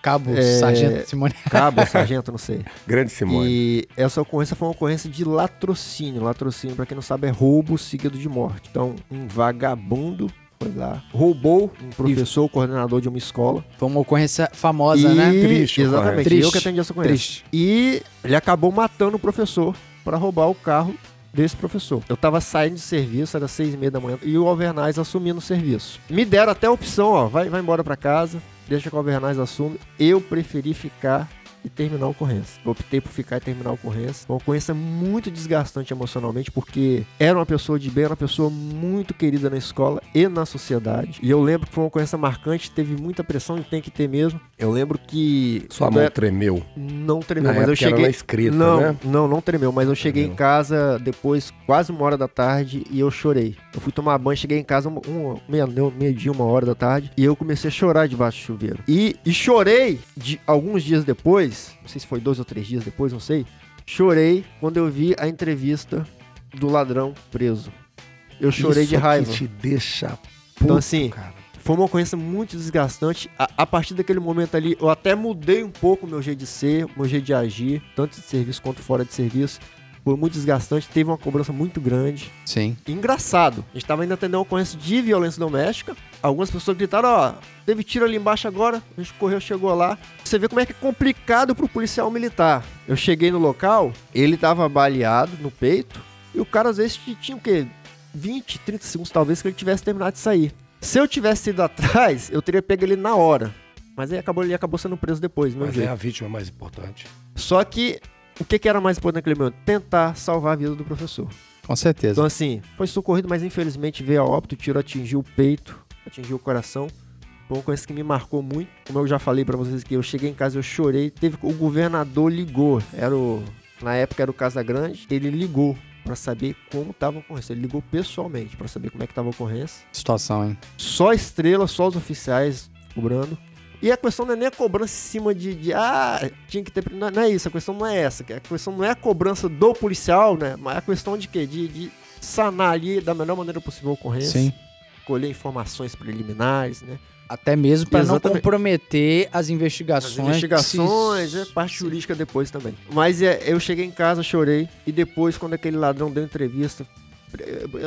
Speaker 1: Cabo Sargento Simone.
Speaker 2: Cabo Sargento, não sei.
Speaker 3: Grande Simone.
Speaker 2: E essa ocorrência foi uma ocorrência de latrocínio. Latrocínio, pra quem não sabe, é roubo seguido de morte. Então, um vagabundo foi lá, roubou um professor, coordenador de uma escola.
Speaker 1: Foi uma ocorrência famosa, né?
Speaker 3: Triste,
Speaker 2: Exatamente,
Speaker 1: triste,
Speaker 2: eu que atendi essa ocorrência.
Speaker 1: triste.
Speaker 2: E ele acabou matando o professor para roubar o carro desse professor. Eu tava saindo de serviço, era 6h30 da manhã, e o Alvernaz assumindo o serviço. Me deram até a opção, ó, vai embora pra casa, deixa que o Alvernaz assume. Eu preferi ficar e terminar a ocorrência. Eu optei por ficar e terminar a ocorrência. Uma ocorrência muito desgastante emocionalmente, porque era uma pessoa de bem, era uma pessoa muito querida na escola e na sociedade. E eu lembro que foi uma ocorrência marcante, teve muita pressão e tem que ter mesmo. Eu lembro que...
Speaker 3: Sua mão tremeu.
Speaker 2: Não tremeu,
Speaker 3: Na
Speaker 2: mas eu
Speaker 3: época era
Speaker 2: cheguei...
Speaker 3: na escrita,
Speaker 2: não,
Speaker 3: né?
Speaker 2: não tremeu, mas eu cheguei
Speaker 3: Tremeu.
Speaker 2: em casa depois, quase 1h da tarde, e eu chorei. Eu fui tomar banho, cheguei em casa meio-dia, 1h da tarde, e eu comecei a chorar debaixo do chuveiro. E chorei alguns dias depois, não sei se foi 2 ou 3 dias depois, não sei. Chorei quando eu vi a entrevista do ladrão preso. Eu chorei de raiva.
Speaker 3: Isso te deixa puto,
Speaker 2: Então assim,
Speaker 3: cara.
Speaker 2: foi uma ocorrência muito desgastante. A partir daquele momento ali, eu até mudei um pouco o meu jeito de ser, o meu jeito de agir, tanto de serviço quanto fora de serviço. Foi muito desgastante, teve uma cobrança muito grande.
Speaker 1: Sim.
Speaker 2: Engraçado, a gente tava indo atender uma ocorrência de violência doméstica. Algumas pessoas gritaram, ó, teve tiro ali embaixo agora. A gente correu, chegou lá. Você vê como é que é complicado pro policial militar. Eu cheguei no local, ele tava baleado no peito. E o cara às vezes tinha o quê? 20, 30 segundos talvez que ele tivesse terminado de sair. Se eu tivesse ido atrás, eu teria pego ele na hora. Mas aí ele acabou sendo preso depois,
Speaker 3: Mas é a vítima mais importante.
Speaker 2: Só que, o que era mais importante naquele momento? Tentar salvar a vida do professor.
Speaker 1: Com certeza.
Speaker 2: Então assim, foi socorrido, mas infelizmente veio a óbito, o tiro atingiu o peito, atingiu o coração. Foi uma coisa que me marcou muito. Como eu já falei pra vocês aqui, eu cheguei em casa, eu chorei. O governador ligou, na época era o Casagrande, ele ligou pra saber como tava a ocorrência. Ele ligou pessoalmente pra saber como é que tava a ocorrência.
Speaker 1: Situação, hein?
Speaker 2: Só a estrela, só os oficiais cobrando. E a questão não é nem a cobrança em cima tinha que ter... Não é isso, a questão não é essa. A questão não é a cobrança do policial, né? Mas é a questão de quê? De sanar ali da melhor maneira possível a ocorrência.
Speaker 1: Sim.
Speaker 2: Colher informações preliminares, né?
Speaker 1: Até mesmo para não
Speaker 2: Exatamente.
Speaker 1: comprometer as investigações.
Speaker 2: As investigações, parte jurídica depois também. Mas eu cheguei em casa, chorei. E depois, quando aquele ladrão deu entrevista...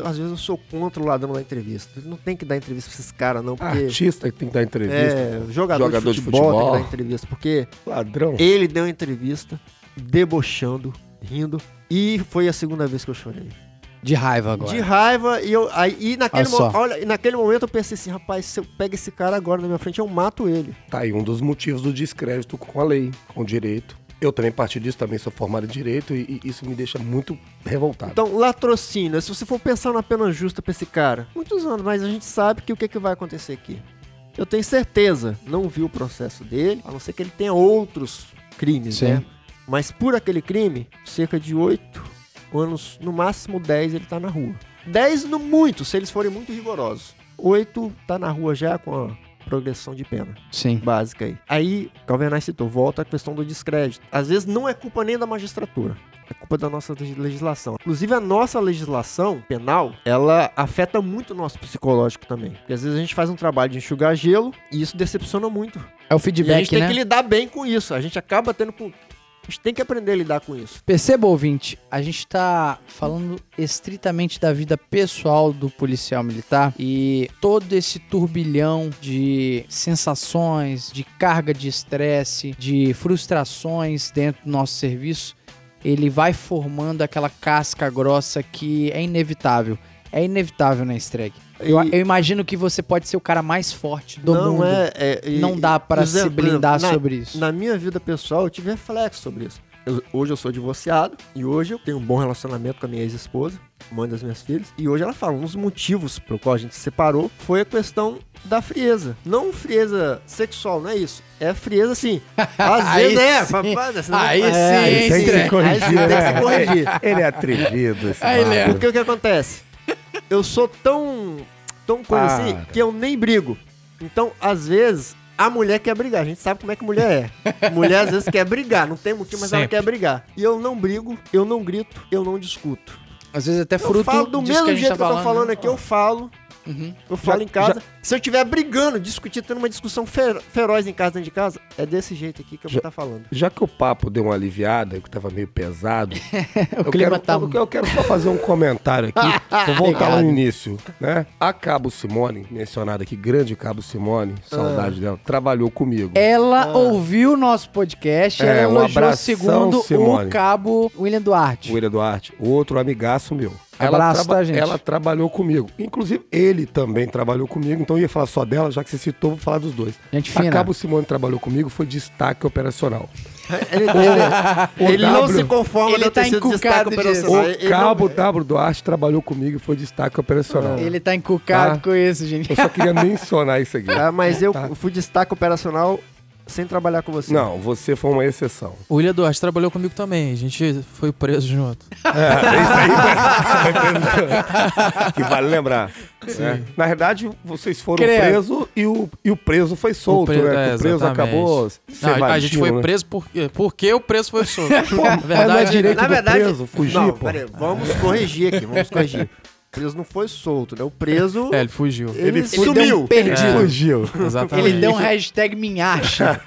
Speaker 2: Às vezes eu sou contra o ladrão da entrevista. Não tem que dar entrevista pra esses caras, não. Porque
Speaker 3: Artista que tem que dar entrevista.
Speaker 2: Jogador de futebol tem que dar entrevista. Porque
Speaker 3: Ladrão.
Speaker 2: ele deu entrevista, debochando, rindo. E foi a segunda vez que eu chorei.
Speaker 1: De raiva agora.
Speaker 2: De raiva. E
Speaker 1: Olha
Speaker 2: naquele momento eu pensei assim, rapaz, se eu pego esse cara agora na minha frente, eu mato ele.
Speaker 3: Tá aí um dos motivos do descrédito com a lei, com o direito. Eu também parti disso, também sou formado em direito e isso me deixa muito revoltado.
Speaker 2: Então, latrocínio, se você for pensar na pena justa pra esse cara, muitos anos, mas a gente sabe que o que vai acontecer aqui. Eu tenho certeza, não vi o processo dele, a não ser que ele tenha outros crimes,
Speaker 1: Sim.
Speaker 2: né? Mas por aquele crime, cerca de 8 anos, no máximo 10 ele tá na rua. 10 no muito, se eles forem muito rigorosos. 8 tá na rua já com a progressão de pena.
Speaker 1: Sim.
Speaker 2: Básica aí. Aí, Calvernay citou, volta a questão do descrédito. Às vezes não é culpa nem da magistratura. É culpa da nossa legislação. Inclusive, a nossa legislação penal, ela afeta muito o nosso psicológico também. Porque às vezes a gente faz um trabalho de enxugar gelo e isso decepciona muito.
Speaker 1: É o
Speaker 2: E a
Speaker 1: feedback,
Speaker 2: gente tem
Speaker 1: né?
Speaker 2: que lidar bem com isso. A gente acaba tendo... A gente tem que aprender a lidar com isso.
Speaker 1: Perceba, ouvinte, a gente tá falando estritamente da vida pessoal do policial militar e todo esse turbilhão de sensações, de carga de estresse, de frustrações dentro do nosso serviço, ele vai formando aquela casca grossa que é inevitável. É inevitável na Streg. Eu imagino que você pode ser o cara mais forte do mundo. Não dá pra se blindar sobre isso.
Speaker 2: Na minha vida pessoal, eu tive reflexo sobre isso. Hoje eu sou divorciado e hoje eu tenho um bom relacionamento com a minha ex-esposa, mãe das minhas filhas. E hoje ela fala, um dos motivos pelo qual a gente se separou foi a questão da frieza. Não frieza sexual, não é isso. É frieza assim. Às vezes
Speaker 1: Aí sim,
Speaker 3: tem que se corrigir.
Speaker 2: Tem que se corrigir.
Speaker 3: Ele é atrevido.
Speaker 2: Porque o que acontece? Eu sou tão coisa assim que eu nem brigo. Então, às vezes, a mulher quer brigar. A gente sabe como é que mulher é. Mulher, às vezes, quer brigar. Não tem motivo, mas ela quer brigar. E eu não brigo, eu não grito, eu não discuto.
Speaker 1: Às vezes até fruto
Speaker 2: eu falo do
Speaker 1: disso
Speaker 2: mesmo
Speaker 1: que a gente
Speaker 2: jeito
Speaker 1: tá
Speaker 2: que eu tô falando aqui, eu falo. Eu falo em casa. Se eu estiver brigando, tendo uma discussão feroz em casa, dentro de casa, é desse jeito aqui que eu vou estar falando.
Speaker 3: Já que o papo deu uma aliviada, que tava meio pesado, eu quero só fazer um comentário aqui. Vou voltar lá no início, né? A Cabo Simone, mencionada aqui, grande Cabo Simone, saudade dela, trabalhou comigo.
Speaker 1: Ela ouviu o nosso podcast, ela elogiou segundo
Speaker 3: Simone.
Speaker 1: O cabo William Duarte.
Speaker 3: William Duarte, outro amigaço meu.
Speaker 1: Abraço, tá, gente?
Speaker 3: Ela trabalhou comigo. Inclusive, ele também trabalhou comigo. Então, eu ia falar só dela, já que você citou, vou falar dos dois.
Speaker 1: Gente fina.
Speaker 3: A Cabo Simone trabalhou comigo, foi destaque operacional.
Speaker 2: Ele não se conforma.
Speaker 1: Ele tá encucado disso.
Speaker 3: O Cabo W Duarte trabalhou comigo e foi destaque operacional.
Speaker 1: Ele tá encucado com isso, gente.
Speaker 3: Eu só queria mencionar isso aqui.
Speaker 2: Mas eu fui destaque operacional sem trabalhar com você.
Speaker 3: Não, você foi uma exceção.
Speaker 4: O William Duarte trabalhou comigo também. A gente foi preso junto.
Speaker 3: Isso aí que vale lembrar. Né? Na verdade, vocês foram presos e o preso foi solto, né? O preso acabou
Speaker 4: a gente foi preso porque o preso foi solto. Na
Speaker 2: verdade,
Speaker 3: preso fugir,
Speaker 2: não, peraí, vamos corrigir aqui, O preso não foi solto, né? O preso...
Speaker 4: ele fugiu.
Speaker 2: Ele sumiu.
Speaker 3: Ele fugiu.
Speaker 4: Exatamente.
Speaker 1: Ele deu um hashtag minhacha.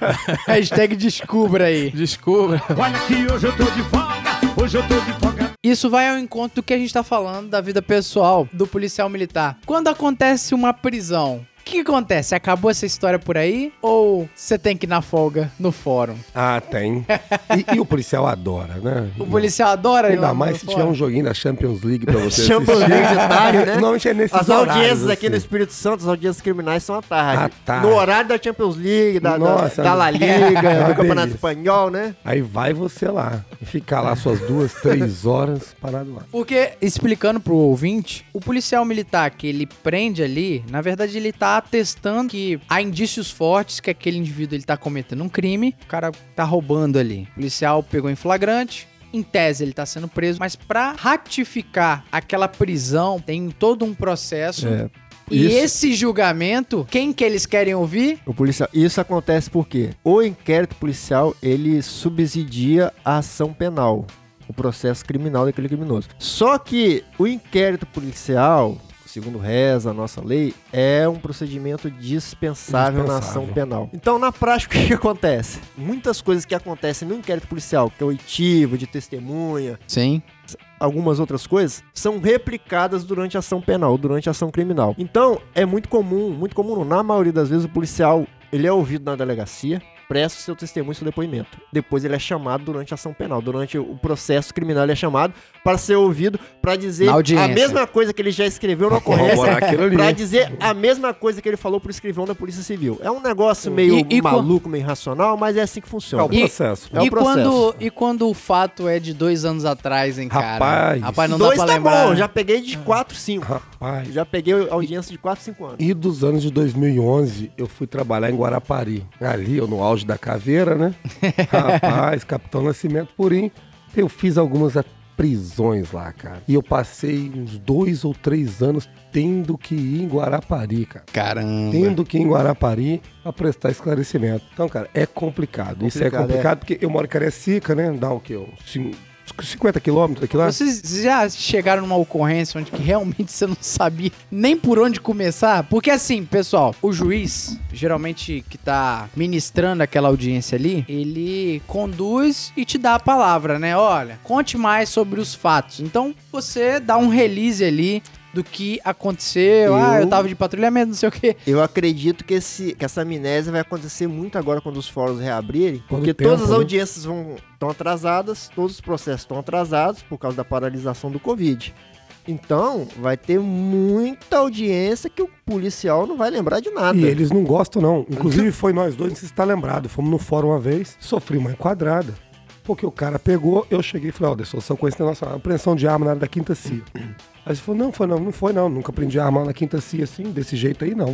Speaker 1: Hashtag descubra aí.
Speaker 4: Descubra.
Speaker 7: Olha que hoje eu tô de folga, hoje eu tô de folga.
Speaker 1: Isso vai ao encontro do que a gente tá falando da vida pessoal do policial militar. Quando acontece uma prisão, o que acontece? Acabou essa história por aí? Ou você tem que ir na folga no fórum?
Speaker 3: Ah, tem. E o policial adora, né?
Speaker 1: O policial adora ir lá
Speaker 3: Ainda mais se tiver um joguinho da Champions League pra você
Speaker 2: Champions League de tarde, né?
Speaker 3: Normalmente é nesses
Speaker 2: As audiências
Speaker 3: horários,
Speaker 2: aqui no
Speaker 3: assim.
Speaker 2: Espírito Santo, as audiências criminais são à tarde.
Speaker 3: À tarde.
Speaker 2: No horário da Champions League, da La Liga, do Campeonato Espanhol, né?
Speaker 3: Aí vai você lá e ficar lá suas 2, 3 horas parado lá.
Speaker 1: Porque, explicando pro ouvinte, o policial militar que ele prende ali, na verdade ele tá atestando que há indícios fortes que aquele indivíduo ele tá cometendo um crime, o cara tá roubando ali. O policial pegou em flagrante, em tese ele tá sendo preso, mas pra ratificar aquela prisão tem todo um processo. E esse julgamento, quem que eles querem ouvir?
Speaker 2: O policial. Isso acontece porque o inquérito policial, ele subsidia a ação penal, o processo criminal daquele criminoso. Só que o inquérito policial, segundo reza a nossa lei, é um procedimento dispensável na ação penal. Então, na prática, o que acontece? Muitas coisas que acontecem no inquérito policial, que é oitivo, de testemunha,
Speaker 1: Sim.
Speaker 2: algumas outras coisas, são replicadas durante a ação penal, durante a ação criminal. Então, é muito comum, não, na maioria das vezes, o policial, ele é ouvido na delegacia, presta o seu testemunho, seu depoimento. Depois ele é chamado durante a ação penal, durante o processo criminal ele é chamado para ser ouvido, para dizer a mesma coisa que ele já escreveu na ocorrência, para dizer a mesma coisa que ele falou pro escrivão da Polícia Civil. É um negócio meio maluco, meio irracional, mas é assim que funciona.
Speaker 3: É o processo.
Speaker 1: E quando o fato é de 2 anos atrás, hein, cara? Rapaz, não dá
Speaker 2: 2
Speaker 1: pra
Speaker 2: tá
Speaker 1: lembrar.
Speaker 2: bom, já peguei de 4, 5.
Speaker 3: Rapaz.
Speaker 2: Já peguei audiência de 4, 5 anos.
Speaker 3: E dos anos de 2011, eu fui trabalhar em Guarapari. Ali, eu no auge da caveira, né? Rapaz, Capitão Nascimento Purim. Eu fiz algumas prisões lá, cara. E eu passei uns 2 ou 3 anos tendo que ir em Guarapari, cara.
Speaker 1: Caramba.
Speaker 3: Tendo que ir em Guarapari pra prestar esclarecimento. Então, cara, é complicado. Isso é complicado porque eu moro em Cariacica, né? Dá o quê? 50 quilômetros daqui lá?
Speaker 1: Vocês já chegaram numa ocorrência onde que realmente você não sabia nem por onde começar? Porque assim, pessoal, o juiz, geralmente que tá ministrando aquela audiência ali, ele conduz e te dá a palavra, né? Olha, conte mais sobre os fatos. Então, você dá um release ali do que aconteceu. Eu tava de patrulhamento, não sei o quê.
Speaker 2: Eu acredito que essa amnésia vai acontecer muito agora quando os fóruns reabrirem, porque
Speaker 3: tempo,
Speaker 2: todas as
Speaker 3: né?
Speaker 2: audiências estão atrasadas, todos os processos estão atrasados por causa da paralisação do Covid. Então, vai ter muita audiência que o policial não vai lembrar de nada.
Speaker 3: E eles não gostam, não. Inclusive, foi nós dois, não sei se tá lembrado. Fomos no fórum uma vez, sofri uma enquadrada. Porque o cara pegou, eu cheguei e falei, Anderson, sou com esse negócio, apreensão de arma na área da Quinta CIA. Aí ele falou, não foi não, nunca aprendi arma na Quinta CIA assim, desse jeito aí não,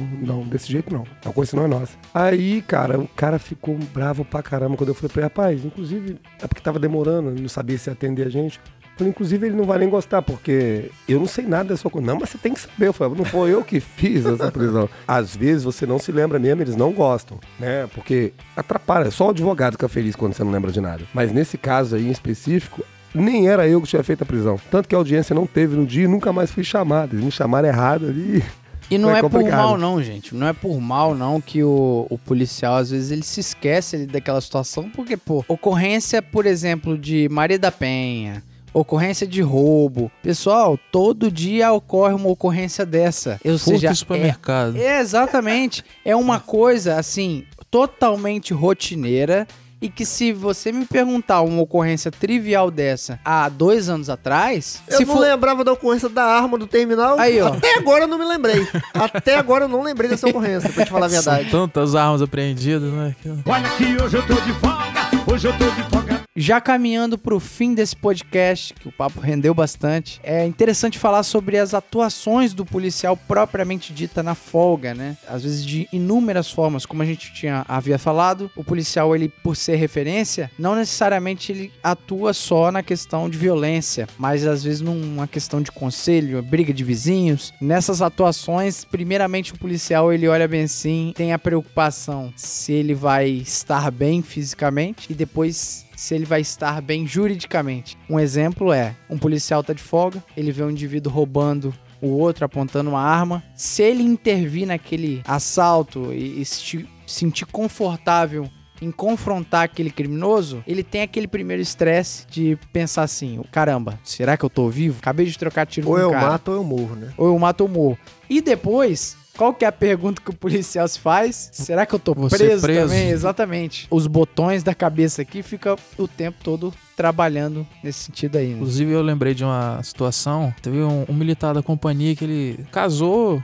Speaker 3: desse jeito não, a coisa não é nossa. Aí, cara, o cara ficou bravo pra caramba quando eu falei pra ele, rapaz, inclusive, é porque tava demorando, não sabia se atender a gente. Falei, inclusive, ele não vai nem gostar, porque eu não sei nada da sua coisa. Não, mas você tem que saber. Eu falei, não foi eu que fiz essa prisão. Às vezes você não se lembra mesmo, eles não gostam, né? Porque atrapalha. Só o advogado fica feliz quando você não lembra de nada. Mas nesse caso aí em específico, nem era eu que tinha feito a prisão. Tanto que a audiência não teve no dia e nunca mais fui chamado. Eles me chamaram errado ali.
Speaker 1: E não é por
Speaker 3: complicado.
Speaker 1: mal não, gente. Não é por mal não que o policial, às vezes, ele se esquece ali daquela situação. Porque, pô, ocorrência, por exemplo, de Maria da Penha, ocorrência de roubo. Pessoal, todo dia ocorre uma ocorrência dessa. Ou
Speaker 4: Furto
Speaker 1: seja,
Speaker 4: em supermercado.
Speaker 1: exatamente. É uma coisa, assim, totalmente rotineira. E que se você me perguntar uma ocorrência trivial dessa há 2 anos atrás...
Speaker 2: Eu
Speaker 1: se
Speaker 2: não lembrava da ocorrência da arma do terminal.
Speaker 1: Aí, ó.
Speaker 2: Até agora eu não me lembrei. Até agora eu não lembrei dessa ocorrência, pra te falar a verdade.
Speaker 4: São tantas armas apreendidas, né?
Speaker 7: Olha que hoje eu tô de folga, hoje eu tô de folga.
Speaker 1: Já caminhando pro fim desse podcast, que o papo rendeu bastante, é interessante falar sobre as atuações do policial propriamente dita na folga, né? Às vezes de inúmeras formas, como a gente havia falado, o policial, ele, por ser referência, não necessariamente ele atua só na questão de violência, mas às vezes numa questão de conselho, briga de vizinhos. Nessas atuações, primeiramente o policial, ele olha bem assim, tem a preocupação se ele vai estar bem fisicamente e depois se ele vai estar bem juridicamente. Um exemplo é, um policial tá de folga, ele vê um indivíduo roubando o outro, apontando uma arma. Se ele intervir naquele assalto e se sentir confortável em confrontar aquele criminoso, ele tem aquele primeiro estresse de pensar assim, caramba, será que eu tô vivo? Acabei de trocar tiro com
Speaker 2: Ou
Speaker 1: um
Speaker 2: eu
Speaker 1: cara.
Speaker 2: mato ou eu morro, né?
Speaker 1: Ou eu mato ou morro. E depois... Qual que é a pergunta que o policial se faz? Será que eu tô
Speaker 4: Você
Speaker 1: preso
Speaker 4: preso?
Speaker 1: também? Exatamente. Os botões da cabeça aqui ficam o tempo todo trabalhando nesse sentido aí, né?
Speaker 4: Inclusive, eu lembrei de uma situação. Teve um militar da companhia que ele casou,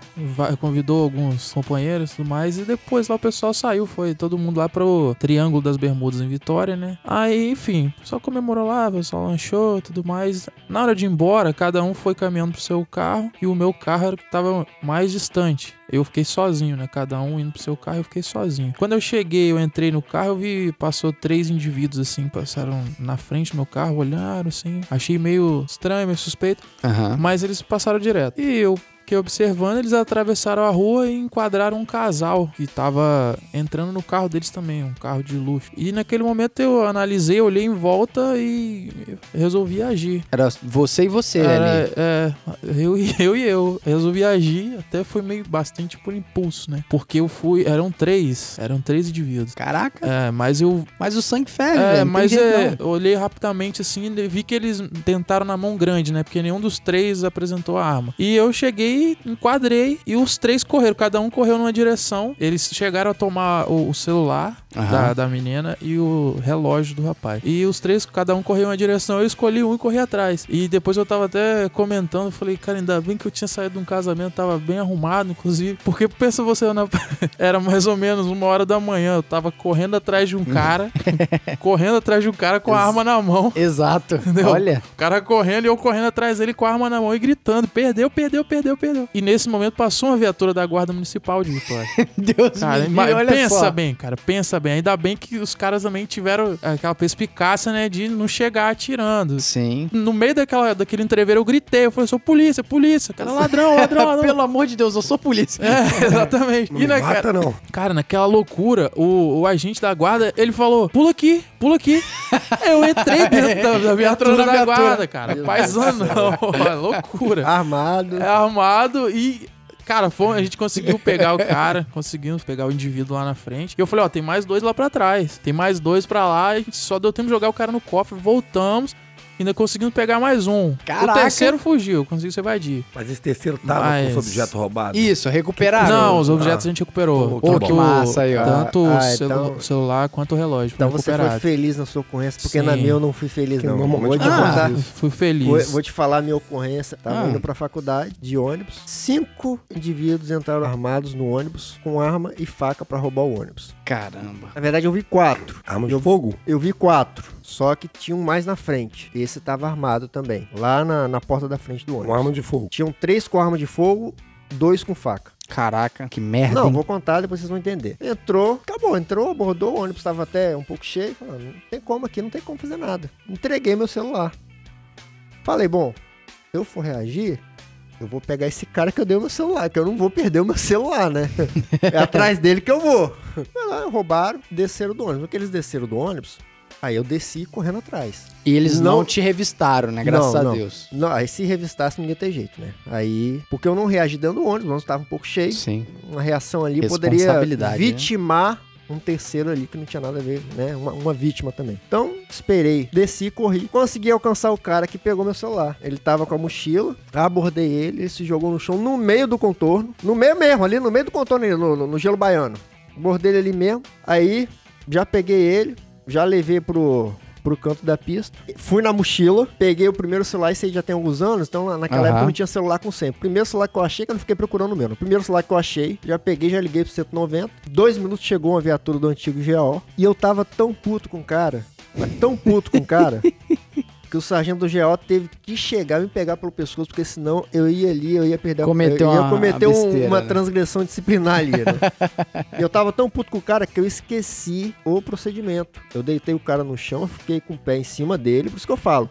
Speaker 4: convidou alguns companheiros e tudo mais, e depois lá o pessoal saiu, foi todo mundo lá pro Triângulo das Bermudas em Vitória, né? Aí, enfim, o pessoal comemorou lá, o pessoal lanchou e tudo mais. Na hora de ir embora, cada um foi caminhando pro seu carro, e o meu carro era o que tava mais distante. Eu fiquei sozinho, né? Cada um indo pro seu carro, eu fiquei sozinho. Quando eu cheguei, eu entrei no carro, eu vi, passou 3 indivíduos, assim, passaram na frente do meu carro, olharam, assim. Achei meio estranho, meio suspeito, mas eles passaram direto. E eu fiquei observando, eles atravessaram a rua e enquadraram um casal que tava entrando no carro deles também, um carro de luxo. E naquele momento eu analisei, olhei em volta e resolvi agir.
Speaker 1: Era você e você ali.
Speaker 4: Eu resolvi agir, até foi meio bastante por impulso, né? Porque eu fui, eram três indivíduos.
Speaker 1: Caraca.
Speaker 4: Mas
Speaker 1: o sangue ferve, velho.
Speaker 4: Mas eu olhei rapidamente assim e vi que eles tentaram na mão grande, né? Porque nenhum dos 3 apresentou a arma. E eu cheguei, enquadrei e os 3 correram, cada um correu numa direção. Eles chegaram a tomar o celular da menina e o relógio do rapaz. E os 3, cada um correu uma direção, eu escolhi um e corri atrás. E depois eu tava até comentando, eu falei, cara, ainda bem que eu tinha saído de um casamento, tava bem arrumado, inclusive. Porque pensa você, era mais ou menos 1h da manhã, eu tava correndo atrás de um cara, com a arma na mão.
Speaker 1: Exato.
Speaker 4: Entendeu?
Speaker 1: Olha.
Speaker 4: O cara correndo e eu correndo atrás dele com a arma na mão e gritando, perdeu. E nesse momento passou uma viatura da Guarda Municipal de Vitória.
Speaker 1: Deus
Speaker 4: Cara,
Speaker 1: me livre, olha
Speaker 4: pensa
Speaker 1: só.
Speaker 4: bem, cara, pensa bem. Ainda bem que os caras também tiveram aquela perspicácia, né, de não chegar atirando.
Speaker 1: Sim.
Speaker 4: No meio daquele entreveiro eu gritei, eu falei, sou polícia, cara, ladrão.
Speaker 1: Pelo amor de Deus, eu sou polícia.
Speaker 4: Exatamente.
Speaker 3: Não me mata, não.
Speaker 4: Cara, naquela loucura, o agente da guarda, ele falou, pula aqui. Eu entrei dentro da viatura da guarda, cara. Paisano, é loucura.
Speaker 2: Armado.
Speaker 4: E, cara, a gente conseguiu pegar o cara, conseguimos pegar o indivíduo lá na frente. E eu falei, tem mais 2 lá pra trás. Tem mais 2 pra lá, a gente só deu tempo de jogar o cara no cofre, voltamos. Ainda conseguimos pegar mais um.
Speaker 1: Caraca.
Speaker 4: O terceiro fugiu, conseguiu se evadir.
Speaker 3: Mas esse terceiro tava com os objetos roubados?
Speaker 1: Isso, recuperaram.
Speaker 4: Não, os objetos a gente recuperou.
Speaker 3: Pô,
Speaker 1: que massa aí, ó.
Speaker 4: Tanto o
Speaker 2: então-
Speaker 4: celular quanto o relógio.
Speaker 2: Então
Speaker 4: foi
Speaker 2: você
Speaker 4: recuperado.
Speaker 2: foi feliz na sua ocorrência, porque
Speaker 4: Sim.
Speaker 2: na minha eu não fui feliz, não.
Speaker 3: normalmente
Speaker 2: Vou te
Speaker 3: não
Speaker 2: contar.
Speaker 3: faz
Speaker 4: Fui feliz.
Speaker 2: Vou te falar a minha ocorrência. Tava indo pra faculdade de ônibus. 5 indivíduos entraram armados no ônibus com arma e faca pra roubar o ônibus.
Speaker 1: Caramba.
Speaker 2: Na verdade, eu vi 4.
Speaker 3: Arma de fogo?
Speaker 2: Eu vi 4. Só que tinha um mais na frente. Esse tava armado também. Lá na porta da frente do ônibus.
Speaker 3: Com arma de fogo.
Speaker 2: Tinham 3 com arma de fogo, 2 com faca.
Speaker 1: Caraca, que merda.
Speaker 2: Não,
Speaker 1: hein?
Speaker 2: vou contar, depois vocês vão entender. Entrou, abordou, o ônibus tava até um pouco cheio. Falei, não tem como aqui, não tem como fazer nada. Entreguei meu celular. Falei, bom, se eu for reagir, eu vou pegar esse cara que eu dei o meu celular, que eu não vou perder o meu celular, né? É atrás dele que eu vou. Roubaram, desceram do ônibus. No que eles desceram do ônibus, Aí eu desci correndo atrás.
Speaker 1: E eles não te revistaram, né? Graças a Deus.
Speaker 2: Não, aí se revistasse não ia ter jeito, né? Aí, porque eu não reagi dentro do ônibus, o ônibus tava um pouco cheio.
Speaker 1: Sim.
Speaker 2: Uma reação ali poderia vitimar um terceiro ali que não tinha nada a ver, né? Uma vítima também. Então, esperei, desci, corri. Consegui alcançar o cara que pegou meu celular. Ele tava com a mochila, abordei ele se jogou no chão no meio do contorno. No meio mesmo, ali no meio do contorno, ali, no gelo baiano. Abordei ele ali mesmo. Aí, já peguei ele, já levei pro canto da pista. Fui na mochila, peguei o primeiro celular, isso aí já tem alguns anos, então naquela época eu não tinha celular com 100. O primeiro celular que eu achei, que eu não fiquei procurando o meu. O primeiro celular que eu achei, já peguei, já liguei pro 190. 2 minutos chegou uma viatura do antigo GO. E eu tava tão puto com o cara, mas tão puto com o cara, que o sargento do GO teve que chegar e me pegar pelo pescoço, porque senão eu ia perder uma transgressão disciplinar ali, né? Eu tava tão puto com o cara que eu esqueci o procedimento. Eu deitei o cara no chão, fiquei com o pé em cima dele, por isso que eu falo.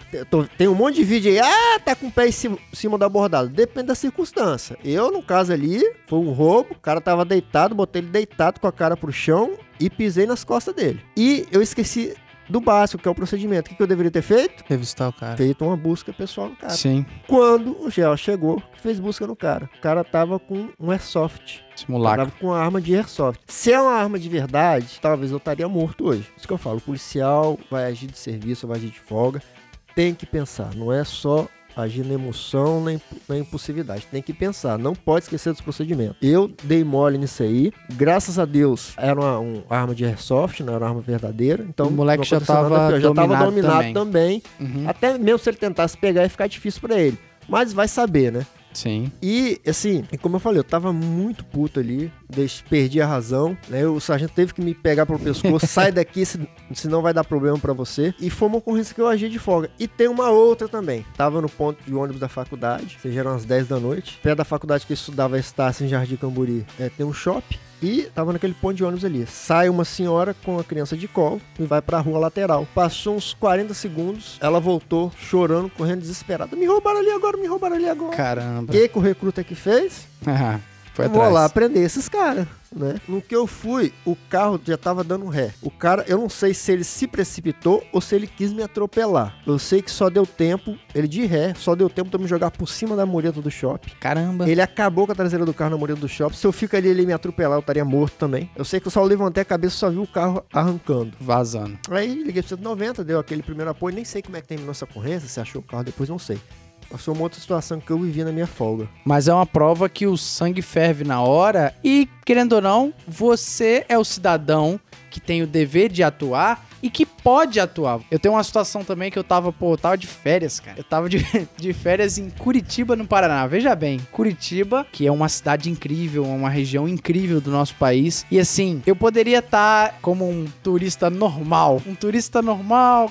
Speaker 2: Tem um monte de vídeo aí, tá com o pé em cima da bordada. Depende da circunstância. Eu, no caso ali, foi um roubo, o cara tava deitado, botei ele deitado com a cara pro chão e pisei nas costas dele. E eu esqueci do básico, que é o procedimento. O que eu deveria ter feito?
Speaker 4: Revistar o cara.
Speaker 2: Feito uma busca pessoal no cara.
Speaker 1: Sim.
Speaker 2: Quando o GO chegou, fez busca no cara. O cara tava com um airsoft.
Speaker 1: Simulacro.
Speaker 2: Tava com uma arma de airsoft. Se é uma arma de verdade, talvez eu estaria morto hoje. Isso que eu falo. O policial vai agir de serviço, vai agir de folga. Tem que pensar. Não é só agir na emoção, na impulsividade. Tem que pensar, não pode esquecer dos procedimentos. Eu dei mole nisso aí. Graças a Deus, era uma arma de airsoft, não era uma arma verdadeira. Então,
Speaker 1: o moleque já tava dominado
Speaker 2: também. Uhum. Até mesmo se ele tentasse pegar, ia ficar difícil pra ele. Mas vai saber, né?
Speaker 1: Sim.
Speaker 2: E, assim, como eu falei, eu tava muito puto ali, perdi a razão, né? O sargento teve que me pegar pelo pescoço, sai daqui, senão vai dar problema pra você. E foi uma ocorrência que eu agi de folga. E tem uma outra também. Tava no ponto de ônibus da faculdade, seja, eram as 10 da noite. Perto da faculdade que eu estudava, Estácio, em Jardim Camburi, tem um shopping. E tava naquele ponto de ônibus ali. Sai uma senhora com a criança de colo e vai pra rua lateral. Passou uns 40 segundos, ela voltou chorando, correndo desesperada. Me roubaram ali agora.
Speaker 1: Caramba.
Speaker 2: O que o recruta que fez?
Speaker 1: Foi
Speaker 2: Vou lá prender esses caras, né? No que eu fui, o carro já tava dando ré. O cara, eu não sei se ele se precipitou ou se ele quis me atropelar. Eu sei que só deu tempo, ele de ré, só deu tempo de eu me jogar por cima da mureta do shopping.
Speaker 1: Caramba.
Speaker 2: Ele acabou com a traseira do carro na mureta do shopping. Se eu fico ali e ele me atropelar, eu estaria morto também. Eu sei que eu só levantei a cabeça e só vi o carro arrancando.
Speaker 1: Vazando.
Speaker 2: Aí liguei pro 190, deu aquele primeiro apoio. Nem sei como é que terminou essa ocorrência, se achou o carro depois, não sei. Foi uma outra situação que eu vivi na minha folga.
Speaker 1: Mas é uma prova que o sangue ferve na hora e, querendo ou não, você é o cidadão que tem o dever de atuar e que pode atuar. Eu tenho uma situação também que eu tava de férias, cara. Eu tava de férias em Curitiba, no Paraná. Veja bem, Curitiba, que é uma cidade incrível, uma região incrível do nosso país. E assim, eu poderia estar como um turista normal.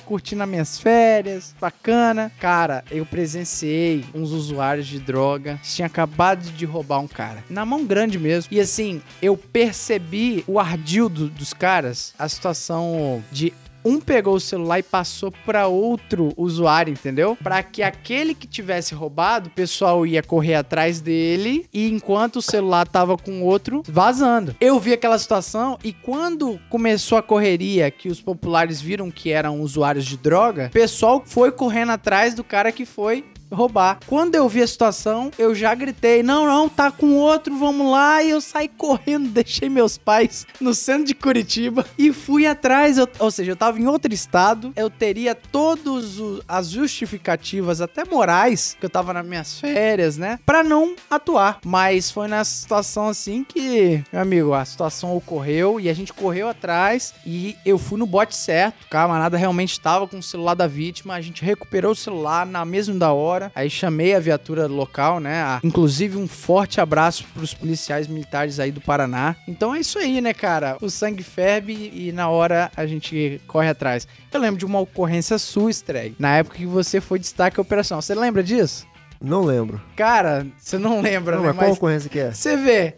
Speaker 1: Curtindo as minhas férias, bacana. Cara, eu presenciei uns usuários de droga. Tinha acabado de roubar um cara. Na mão grande mesmo. E assim, eu percebi o ardil dos caras. A situação de um pegou o celular e passou pra outro usuário, entendeu? Pra que aquele que tivesse roubado, o pessoal ia correr atrás dele e enquanto o celular tava com o outro vazando. Eu vi aquela situação e quando começou a correria, que os populares viram que eram usuários de droga, o pessoal foi correndo atrás do cara que foi roubar. Quando eu vi a situação, eu já gritei, não, tá com outro, vamos lá, e eu saí correndo, deixei meus pais no centro de Curitiba e fui atrás, ou seja, eu tava em outro estado, eu teria todas as justificativas, até morais, que eu tava nas minhas férias, né, pra não atuar, mas foi nessa situação assim que, meu amigo, a situação ocorreu e a gente correu atrás e eu fui no bote certo, o camarada realmente estava com o celular da vítima, a gente recuperou o celular na mesma da hora. Aí chamei a viatura local, né? Inclusive um forte abraço pros policiais militares aí do Paraná. Então é isso aí, né, cara? O sangue ferve e na hora a gente corre atrás. Eu lembro de uma ocorrência sua, Streg, na época que você foi destaque à operação. Você lembra disso?
Speaker 2: Não lembro.
Speaker 1: Cara, você não lembra,
Speaker 2: não,
Speaker 1: né?
Speaker 2: Mas qual ocorrência que é?
Speaker 1: Você vê,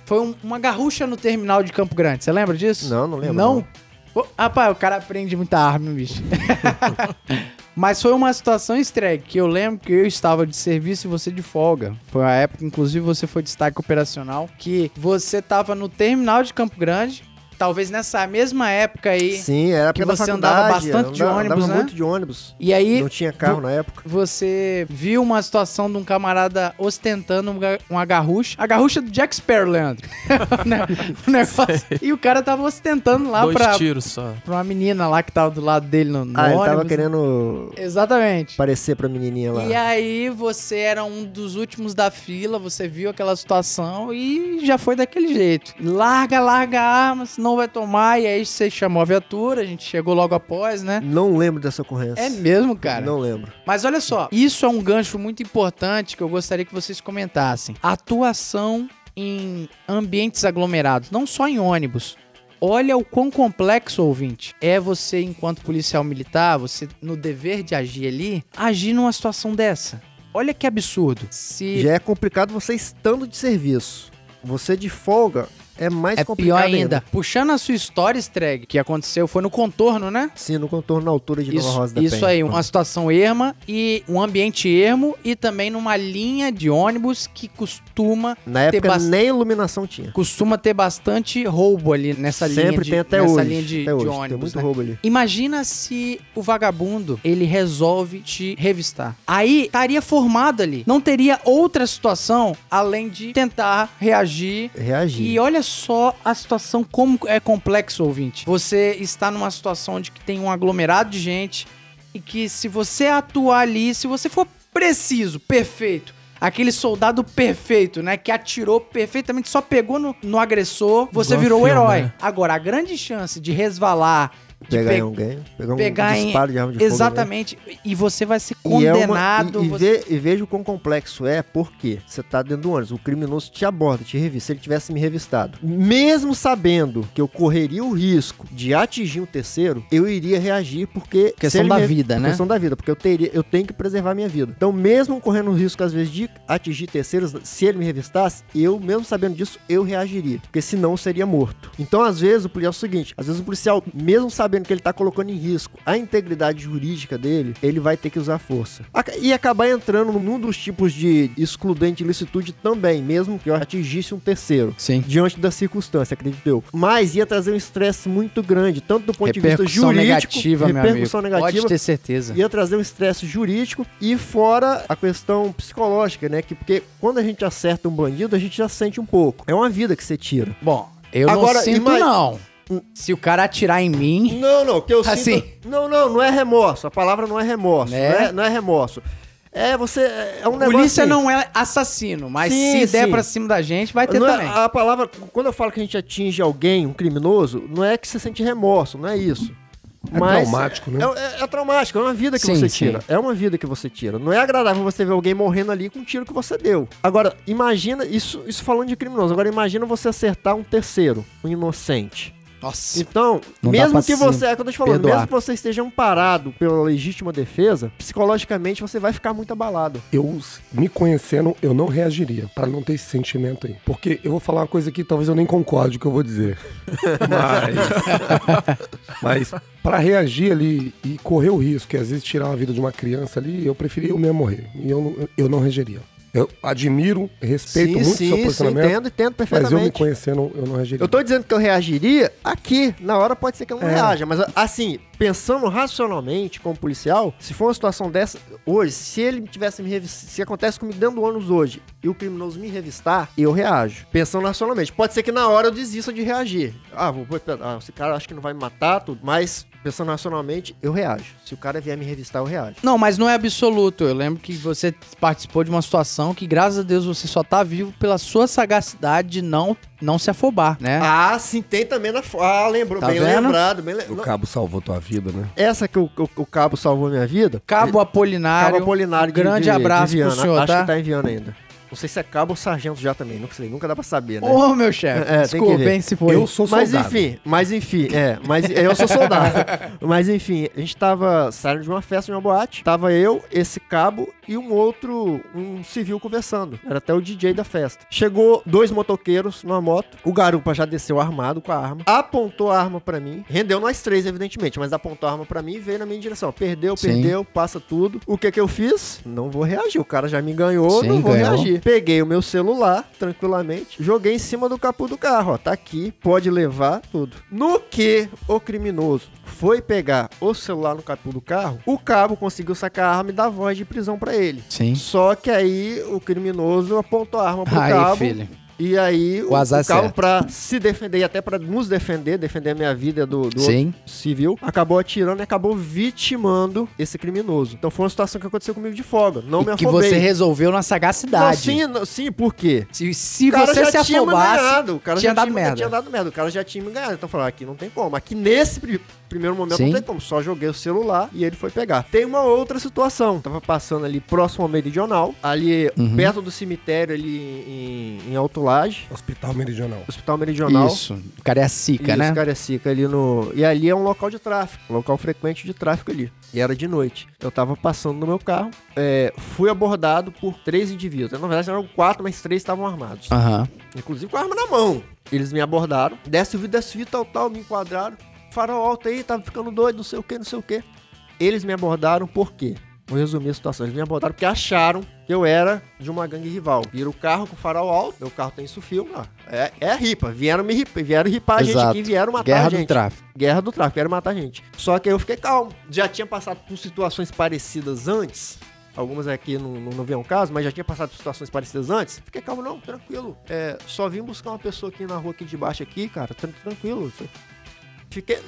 Speaker 1: foi uma garrucha no terminal de Campo Grande. Você lembra disso?
Speaker 2: Não lembro.
Speaker 1: Não? Rapaz, o cara aprende muita arma, bicho. Mas foi uma situação estranha, que eu lembro que eu estava de serviço e você de folga. Foi a época, inclusive, você foi destaque operacional, que você estava no terminal de Campo Grande, talvez nessa mesma época aí.
Speaker 2: Sim, era
Speaker 1: que
Speaker 2: pela
Speaker 1: você
Speaker 2: faculdade.
Speaker 1: andava bastante de ônibus,
Speaker 2: andava
Speaker 1: né?
Speaker 2: muito de ônibus.
Speaker 1: E aí
Speaker 2: Não tinha carro na época.
Speaker 1: você viu uma situação de um camarada ostentando uma garrucha. A garrucha do Jack Sparrow, Leandro. O negócio. E o cara tava ostentando lá
Speaker 4: 2 tiros só.
Speaker 1: pra uma menina lá que tava do lado dele no
Speaker 2: Ele
Speaker 1: ônibus.
Speaker 2: tava querendo
Speaker 1: Exatamente.
Speaker 2: aparecer pra menininha lá.
Speaker 1: E aí você era um dos últimos da fila, você viu aquela situação e já foi daquele jeito. Larga a arma, senão vai tomar. E aí você chamou a viatura, a gente chegou logo após, né?
Speaker 2: Não lembro dessa ocorrência.
Speaker 1: É mesmo, cara?
Speaker 2: Não lembro.
Speaker 1: Mas olha só, isso é um gancho muito importante que eu gostaria que vocês comentassem. Atuação em ambientes aglomerados, não só em ônibus. Olha o quão complexo, ouvinte, é você, enquanto policial militar, você no dever de agir ali, agir numa situação dessa. Olha que absurdo.
Speaker 2: Já é complicado você estando de serviço. Você de folga é mais
Speaker 1: É
Speaker 2: complicado
Speaker 1: pior ainda. Puxando a sua história, Streg, que aconteceu foi no contorno, né?
Speaker 2: Sim, no contorno na altura de Nova Rosa da
Speaker 1: Isso
Speaker 2: Penha.
Speaker 1: aí, uma situação erma e um ambiente ermo e também numa linha de ônibus que costuma
Speaker 2: Na época nem iluminação tinha.
Speaker 1: ter bastante roubo ali nessa linha
Speaker 2: Sempre
Speaker 1: de,
Speaker 2: tem até
Speaker 1: nessa
Speaker 2: hoje.
Speaker 1: linha de,
Speaker 2: até hoje.
Speaker 1: de
Speaker 2: Tem
Speaker 1: ônibus.
Speaker 2: muito
Speaker 1: Né?
Speaker 2: roubo ali.
Speaker 1: Imagina se o vagabundo, ele resolve te revistar. Aí, estaria formado ali. Não teria outra situação além de tentar reagir.
Speaker 2: Reagir.
Speaker 1: E olha só a situação, como é complexo, ouvinte. Você está numa situação onde que tem um aglomerado de gente e que se você atuar ali, se você for preciso, perfeito, aquele soldado perfeito, né, que atirou perfeitamente, só pegou no agressor, você
Speaker 4: Igual
Speaker 1: virou o
Speaker 4: filme,
Speaker 1: herói.
Speaker 4: né?
Speaker 1: Agora, a grande chance de resvalar, de
Speaker 2: Pegar em alguém. Pegar um disparo de arma de fogo.
Speaker 1: exatamente, e você vai ser
Speaker 2: E é uma-
Speaker 1: condenado.
Speaker 2: e veja o quão complexo é, porque você tá dentro do ônibus, o criminoso te aborda, te revista. Se ele tivesse me revistado, mesmo sabendo que eu correria o risco de atingir um terceiro, eu iria reagir porque...
Speaker 1: Questão da vida, né?
Speaker 2: Questão da vida, porque eu tenho que preservar a minha vida. Então, mesmo correndo o risco, às vezes, de atingir terceiros, se ele me revistasse, eu, mesmo sabendo disso, eu reagiria. Porque senão eu seria morto. Então, às vezes, é o seguinte, às vezes o policial, mesmo sabendo que ele tá colocando em risco a integridade jurídica dele, ele vai ter que usar força. E acabar entrando num dos tipos de excludente de ilicitude também, mesmo que eu atingisse um terceiro.
Speaker 1: Sim.
Speaker 2: Diante da circunstância, acredito eu. Mas ia trazer um estresse muito grande, tanto do ponto de vista
Speaker 1: Repercussão
Speaker 2: jurídico,
Speaker 1: negativa, meu amigo.
Speaker 2: repercussão negativa,
Speaker 1: Pode ter certeza.
Speaker 2: ia trazer um estresse jurídico e fora a questão psicológica, né? Porque quando a gente acerta um bandido, a gente já sente um pouco. É uma vida que você tira.
Speaker 1: Bom, eu
Speaker 2: Agora,
Speaker 1: não sinto, não. Se o cara atirar em mim...
Speaker 2: Não, o que eu
Speaker 1: Assim.
Speaker 2: sinto... Não é remorso. A palavra não é remorso.
Speaker 1: Né?
Speaker 2: Não é remorso. É um negócio...
Speaker 1: Polícia
Speaker 2: assim,
Speaker 1: não é assassino, mas
Speaker 2: Sim,
Speaker 1: se der
Speaker 2: sim.
Speaker 1: pra cima da gente, vai ter
Speaker 2: não é-
Speaker 1: também.
Speaker 2: A palavra... Quando eu falo que a gente atinge alguém, um criminoso, não é que você sente remorso, não é isso.
Speaker 3: Traumático, né?
Speaker 2: É traumático, é uma vida que
Speaker 1: Sim,
Speaker 2: você
Speaker 1: sim.
Speaker 2: tira. É uma vida que você tira. Não é agradável você ver alguém morrendo ali com um tiro que você deu. Agora, imagina, isso falando de criminoso, agora imagina você acertar um terceiro, um inocente.
Speaker 1: Nossa.
Speaker 2: Então,
Speaker 1: Não dá
Speaker 2: mesmo
Speaker 1: pra
Speaker 2: que
Speaker 1: se
Speaker 2: você, é o que eu tô te falando,
Speaker 1: perdoar.
Speaker 2: mesmo que você esteja amparado pela legítima defesa, psicologicamente você vai ficar muito abalado.
Speaker 3: Eu, me conhecendo, eu não reagiria, pra não ter esse sentimento aí. Porque eu vou falar uma coisa que talvez eu nem concorde com o que eu vou dizer. Mas pra reagir ali e correr o risco, e às vezes tirar a vida de uma criança ali, eu preferia eu mesmo morrer. E eu não reagiria. Eu admiro, respeito muito o seu posicionamento.
Speaker 2: entendo
Speaker 3: Mas
Speaker 2: perfeitamente.
Speaker 3: eu me conhecendo, eu não reagiria.
Speaker 2: Eu tô dizendo que eu reagiria aqui. Na hora pode ser que eu não reaja. Mas assim, pensando racionalmente como policial, se for uma situação dessa hoje, se ele tivesse me revistado, se acontece comigo dentro do ônibus hoje e o criminoso me revistar, eu reajo. Pensando racionalmente. Pode ser que na hora eu desista de reagir. Esse cara acho que não vai me matar, tudo. Mas pensando racionalmente, eu reajo. Se o cara vier me revistar, eu reajo.
Speaker 1: Não, mas não é absoluto. Eu lembro que você participou de uma situação que, graças a Deus, você só tá vivo pela sua sagacidade de não se afobar, né?
Speaker 2: Ah, sim, tem também na... lembrou,
Speaker 1: Tá
Speaker 2: bem
Speaker 1: vendo?
Speaker 2: lembrado.
Speaker 3: O cabo salvou tua vida, né?
Speaker 2: Essa que o cabo salvou minha vida.
Speaker 1: Cabo Apolinário.
Speaker 2: Cabo Apolinário
Speaker 1: Grande abraço
Speaker 2: Viana.
Speaker 1: pro senhor,
Speaker 2: Acho
Speaker 1: tá?
Speaker 2: que tá em Viana ainda. Não sei se é cabo ou sargento já também, não sei, nunca dá pra saber, né?
Speaker 1: Ô, meu chefe,
Speaker 2: tem que
Speaker 1: desculpa,
Speaker 2: ver.
Speaker 1: hein, se foi.
Speaker 3: Eu sou soldado.
Speaker 2: Mas enfim, eu sou soldado. Mas enfim, a gente tava saindo de uma festa, de uma boate, tava eu, esse cabo e um civil conversando. Era até o DJ da festa. Chegou 2 motoqueiros numa moto, o garupa já desceu armado com a arma, apontou a arma pra mim, rendeu nós 3, evidentemente, mas apontou a arma pra mim e veio na minha direção. Perdeu,
Speaker 1: Sim.
Speaker 2: passa tudo. O que eu fiz? Não vou reagir, o cara já me ganhou,
Speaker 1: Sim,
Speaker 2: não vou
Speaker 1: ganhou.
Speaker 2: reagir. peguei o meu celular, tranquilamente, joguei em cima do capô do carro, ó, tá aqui, pode levar tudo. No que o criminoso foi pegar o celular no capô do carro, o cabo conseguiu sacar a arma e dar voz de prisão pra ele.
Speaker 1: Sim.
Speaker 2: Só que aí o criminoso apontou a arma pro
Speaker 1: Aí,
Speaker 2: cabo.
Speaker 1: filho.
Speaker 2: E aí o
Speaker 1: azar
Speaker 2: cabo,
Speaker 1: certo.
Speaker 2: pra se defender e até pra nos defender a minha vida do
Speaker 1: Sim.
Speaker 2: outro civil, acabou atirando e acabou vitimando esse criminoso. Então foi uma situação que aconteceu comigo de folga. Não me
Speaker 1: E que
Speaker 2: afobei.
Speaker 1: você resolveu na sagacidade.
Speaker 2: Sim, por quê?
Speaker 1: Se
Speaker 2: O cara
Speaker 1: você
Speaker 2: já
Speaker 1: se
Speaker 2: tinha me
Speaker 1: afobasse,
Speaker 2: ganhado. O cara
Speaker 1: tinha
Speaker 2: já
Speaker 1: dado merda.
Speaker 2: tinha dado merda. O cara já tinha me ganhado. Então falou, aqui não tem como. Aqui nesse primeiro momento
Speaker 1: Sim.
Speaker 2: não tem como. Só joguei o celular e ele foi pegar. Tem uma outra situação. Tava passando ali próximo ao Meridional, ali perto do cemitério, ali em Alto Laje.
Speaker 3: Hospital Meridional.
Speaker 2: Hospital Meridional.
Speaker 1: Isso, Cariacica, né?
Speaker 2: Isso, Cariacica, ali no... E ali é um local de tráfico, um local frequente de tráfico ali. E era de noite. Eu tava passando no meu carro, fui abordado por 3 indivíduos. Na verdade eram 4, mas 3 estavam armados.
Speaker 1: Aham.
Speaker 2: Inclusive com a arma na mão. Eles me abordaram, desce o vidro, tal, me enquadraram. Farol alto aí, tava ficando doido, não sei o que. Eles me abordaram por quê? Vou resumir a situação. Eles me abordaram porque acharam que eu era de uma gangue rival. Viram o carro com farol alto, meu carro tem isso filme, ó. É ripa. Vieram ripar a gente
Speaker 1: Exato.
Speaker 2: aqui, vieram matar
Speaker 1: Guerra
Speaker 2: a gente.
Speaker 1: do tráfico.
Speaker 2: Guerra do tráfico, vieram matar a gente. Só que eu fiquei calmo. Já tinha passado por situações parecidas antes. Algumas aqui não vêm ao caso, mas já tinha passado por situações parecidas antes. Fiquei calmo, não, tranquilo. Só vim buscar uma pessoa aqui na rua aqui de baixo aqui, cara. Tranquilo.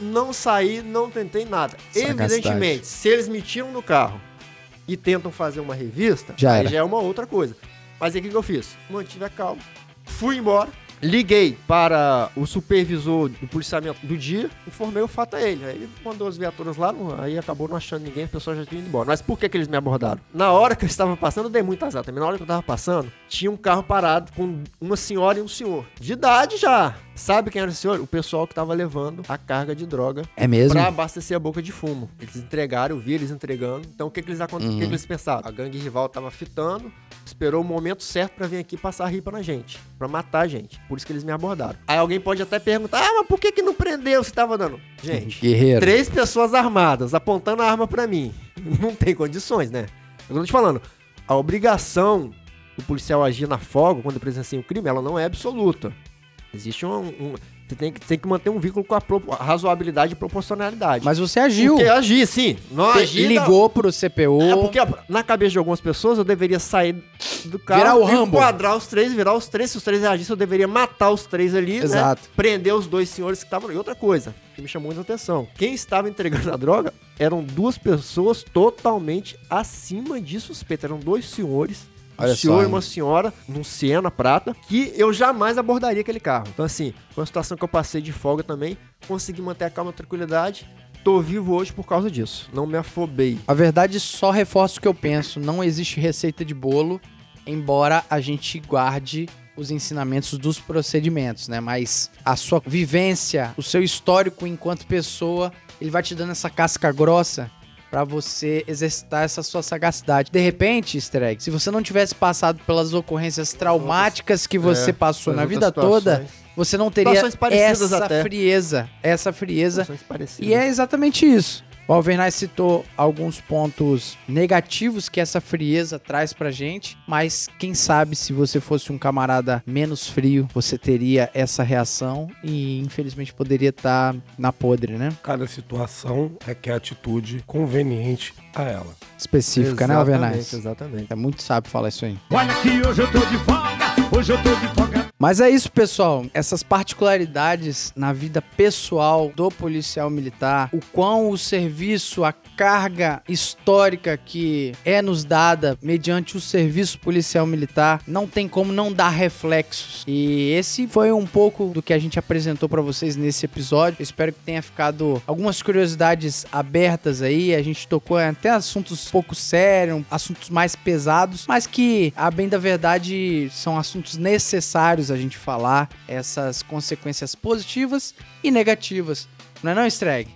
Speaker 2: Não saí, não tentei nada.
Speaker 1: Sagacidade.
Speaker 2: Evidentemente, se eles me tiram do carro e tentam fazer uma revista,
Speaker 1: Já
Speaker 2: aí
Speaker 1: era.
Speaker 2: já é uma outra coisa. Mas aí o que eu fiz? Mantive a calma, fui embora, liguei para o supervisor do policiamento do dia, informei o fato a ele. Aí ele mandou as viaturas lá, aí acabou não achando ninguém, a pessoa já tinha ido embora. Mas por que eles me abordaram? Na hora que eu estava passando, eu dei muito azar também. Na hora que eu estava passando, tinha um carro parado com uma senhora e um senhor. De idade já. Sabe quem era o senhor? O pessoal que estava levando a carga de droga
Speaker 1: É mesmo?
Speaker 2: pra abastecer a boca de fumo. Eles entregaram, eu vi eles entregando. Então o que eles pensaram? A gangue rival tava fitando, esperou o momento certo pra vir aqui passar a ripa na gente, pra matar a gente. Por isso que eles me abordaram. Aí alguém pode até perguntar, mas por que não prendeu se tava dando? Gente,
Speaker 1: Guerreiro.
Speaker 2: 3 pessoas armadas apontando a arma pra mim. Não tem condições, né? Eu tô te falando, a obrigação do policial agir na folga quando presencia o crime, ela não é absoluta. Existe você tem que manter um vínculo com a razoabilidade e proporcionalidade.
Speaker 1: Mas você agiu.
Speaker 2: Porque agir, sim. Não agir.
Speaker 1: Ligou pro CPO.
Speaker 2: Porque na cabeça de algumas pessoas eu deveria sair do carro,
Speaker 1: Virar o Rambo.
Speaker 2: enquadrar os 3, virar os 3. Se os 3 reagissem, eu deveria matar os 3 ali,
Speaker 1: Exato.
Speaker 2: né? Prender os 2 senhores que estavam. E outra coisa que me chamou muita atenção: quem estava entregando a droga eram 2 pessoas totalmente acima de suspeita. Eram 2 senhores.
Speaker 1: Olha
Speaker 2: Um senhor
Speaker 1: só,
Speaker 2: e
Speaker 1: hein?
Speaker 2: uma senhora num Siena prata, que eu jamais abordaria aquele carro. Então, assim, foi uma situação que eu passei de folga também. Consegui manter a calma e a tranquilidade. Tô vivo hoje por causa disso. Não me afobei.
Speaker 1: A verdade só reforça o que eu penso. Não existe receita de bolo, embora a gente guarde os ensinamentos dos procedimentos, né? Mas a sua vivência, o seu histórico enquanto pessoa, ele vai te dando essa casca grossa pra você exercitar essa sua sagacidade. De repente, easter egg, se você não tivesse passado pelas ocorrências traumáticas que você passou na
Speaker 2: outras
Speaker 1: vida toda,
Speaker 2: situações.
Speaker 1: você não teria
Speaker 2: Situações parecidas
Speaker 1: essa
Speaker 2: até.
Speaker 1: frieza.
Speaker 2: Situações parecidas.
Speaker 1: E é exatamente isso. O Alvernaz citou alguns pontos negativos que essa frieza traz pra gente, mas quem sabe se você fosse um camarada menos frio, você teria essa reação e infelizmente poderia estar na podre, né?
Speaker 3: Cada situação requer atitude conveniente a ela.
Speaker 1: Específica, né, Alvernaz?
Speaker 2: Exatamente.
Speaker 1: É muito sábio falar isso aí.
Speaker 7: Olha que hoje eu tô de folga, hoje eu tô de folga.
Speaker 1: Mas é isso, pessoal. Essas particularidades na vida pessoal do policial militar, o quão o serviço, a carga histórica que é nos dada mediante o serviço policial militar, não tem como não dar reflexos. E esse foi um pouco do que a gente apresentou pra vocês nesse episódio. Eu espero que tenha ficado algumas curiosidades abertas aí. A gente tocou até assuntos um pouco sérios, assuntos mais pesados, mas que, a bem da verdade, são assuntos necessários a gente falar, essas consequências positivas e negativas. Não é não, Streg?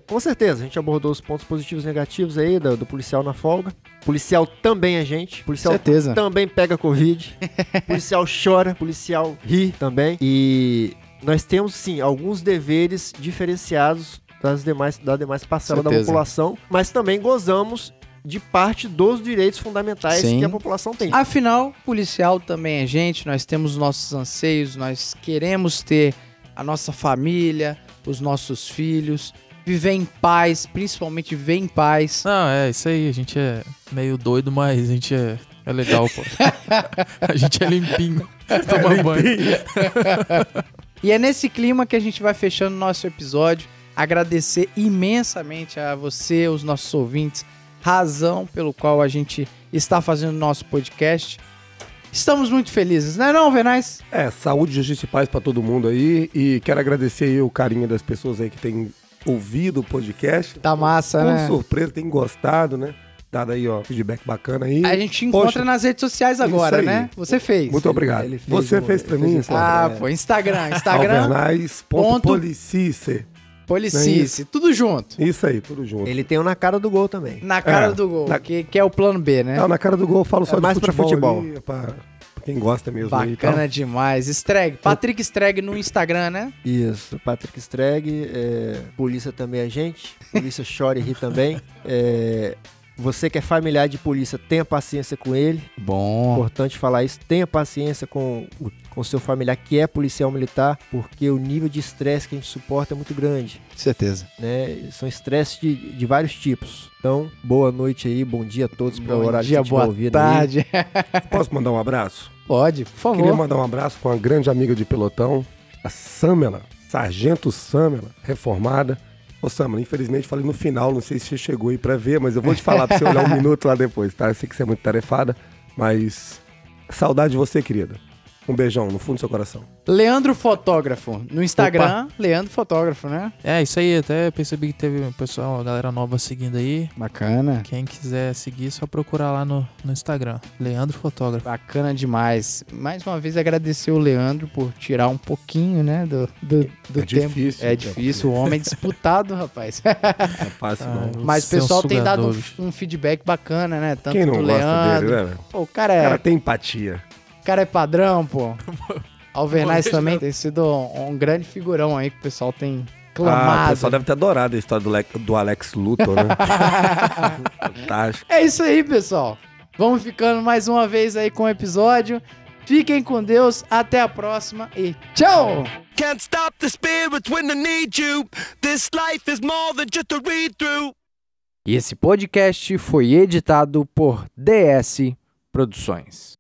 Speaker 2: Com certeza, a gente abordou os pontos positivos e negativos aí do policial na folga. Policial também é gente. Policial
Speaker 1: Certeza.
Speaker 2: também pega Covid. Policial chora, policial ri também. E nós temos, sim, alguns deveres diferenciados da demais parcela da
Speaker 1: Certeza.
Speaker 2: população, mas também gozamos de parte dos direitos fundamentais
Speaker 1: Sim.
Speaker 2: que a população tem.
Speaker 1: Afinal, policial também é gente, nós temos nossos anseios, nós queremos ter a nossa família, os nossos filhos, viver em paz, principalmente viver em paz.
Speaker 4: Não, é isso aí. A gente é meio doido, mas a gente é legal, pô. A gente é limpinho. Toma banho.
Speaker 1: E é nesse clima que a gente vai fechando nosso episódio. Agradecer imensamente a você, os nossos ouvintes, razão pelo qual a gente está fazendo nosso podcast. Estamos muito felizes, não é não, Vernais?
Speaker 3: Saúde, justiça e paz pra todo mundo aí. E quero agradecer aí o carinho das pessoas aí que têm ouvido o podcast.
Speaker 1: Tá massa,
Speaker 3: Com
Speaker 1: né?
Speaker 3: surpresa, tem gostado, né? Dado aí, ó, feedback bacana aí.
Speaker 1: A gente encontra
Speaker 3: Poxa,
Speaker 1: nas redes sociais agora,
Speaker 3: isso aí.
Speaker 1: né? Você fez.
Speaker 3: Muito obrigado.
Speaker 2: ele fez
Speaker 3: Você
Speaker 2: o-
Speaker 3: fez pra
Speaker 2: ele
Speaker 3: mim,
Speaker 2: fez
Speaker 3: pô.
Speaker 1: Pô, Instagram.
Speaker 3: Alvernais.policice.
Speaker 1: Policice, tudo junto.
Speaker 3: Isso aí, tudo junto.
Speaker 2: Ele tem um na cara do gol também.
Speaker 1: Na cara do gol, que é o plano B, né?
Speaker 3: Não, na cara do gol eu falo só de
Speaker 2: mais pra
Speaker 3: futebol.
Speaker 2: futebol.
Speaker 3: Ali, pra quem gosta mesmo aí e tal.
Speaker 1: Bacana demais. Streg, Patrick Streg no Instagram, né?
Speaker 2: Isso, Patrick Streg, polícia também é gente, polícia chora e ri também. Você que é familiar de polícia, tenha paciência com ele.
Speaker 1: Bom.
Speaker 2: Importante falar isso, tenha paciência com o seu familiar que é policial militar, porque o nível de estresse que a gente suporta é muito grande,
Speaker 1: Certeza.
Speaker 2: né? São estresses de vários tipos. Então, boa noite aí, bom dia a todos para o
Speaker 1: Bom
Speaker 2: horário
Speaker 1: dia,
Speaker 2: que você estiver
Speaker 1: boa
Speaker 2: ouvindo
Speaker 1: tarde.
Speaker 3: Posso mandar um abraço?
Speaker 1: Pode, por favor.
Speaker 3: Queria mandar um abraço para uma grande amiga de pelotão, a Samela, Sargento Samela, reformada. Ô Samela, infelizmente falei no final, não sei se você chegou aí pra ver, mas eu vou te falar pra você olhar um minuto lá depois, tá? Eu sei que você é muito tarefada, mas saudade de você, querida. Um beijão no fundo do seu coração.
Speaker 1: Leandro Fotógrafo. No Instagram, Leandro Fotógrafo, né?
Speaker 4: É, isso aí. Até percebi que teve um pessoal, a galera nova seguindo aí.
Speaker 1: Bacana.
Speaker 4: Quem quiser seguir, é só procurar lá no Instagram. Leandro Fotógrafo.
Speaker 1: Bacana demais. Mais uma vez agradecer o Leandro por tirar um pouquinho, né, do
Speaker 3: É
Speaker 1: tempo.
Speaker 3: difícil,
Speaker 1: É
Speaker 3: né?
Speaker 1: difícil, o homem é disputado, rapaz.
Speaker 3: É fácil, não.
Speaker 1: Mas o
Speaker 4: São
Speaker 1: pessoal tem dado
Speaker 4: sugadores.
Speaker 1: um feedback bacana, né? Tanto
Speaker 3: Quem não
Speaker 1: do
Speaker 3: gosta
Speaker 1: Leandro.
Speaker 3: dele, né, velho?
Speaker 1: Pô, o
Speaker 3: O
Speaker 1: cara
Speaker 3: cara tem empatia.
Speaker 1: é padrão, pô. Alvernais
Speaker 4: Deixa
Speaker 1: também
Speaker 4: eu-
Speaker 1: tem sido um grande figurão aí que o pessoal tem
Speaker 3: Ah, o
Speaker 1: clamado.
Speaker 3: pessoal deve ter adorado a história do Alex Luthor, né? Fantástico.
Speaker 1: É isso aí, pessoal. Vamos ficando mais uma vez aí com o episódio. Fiquem com Deus, até a próxima e tchau!
Speaker 7: Can't stop the spirit when I need you. This life is more than just a read-through.
Speaker 1: E esse podcast foi editado por DS Produções.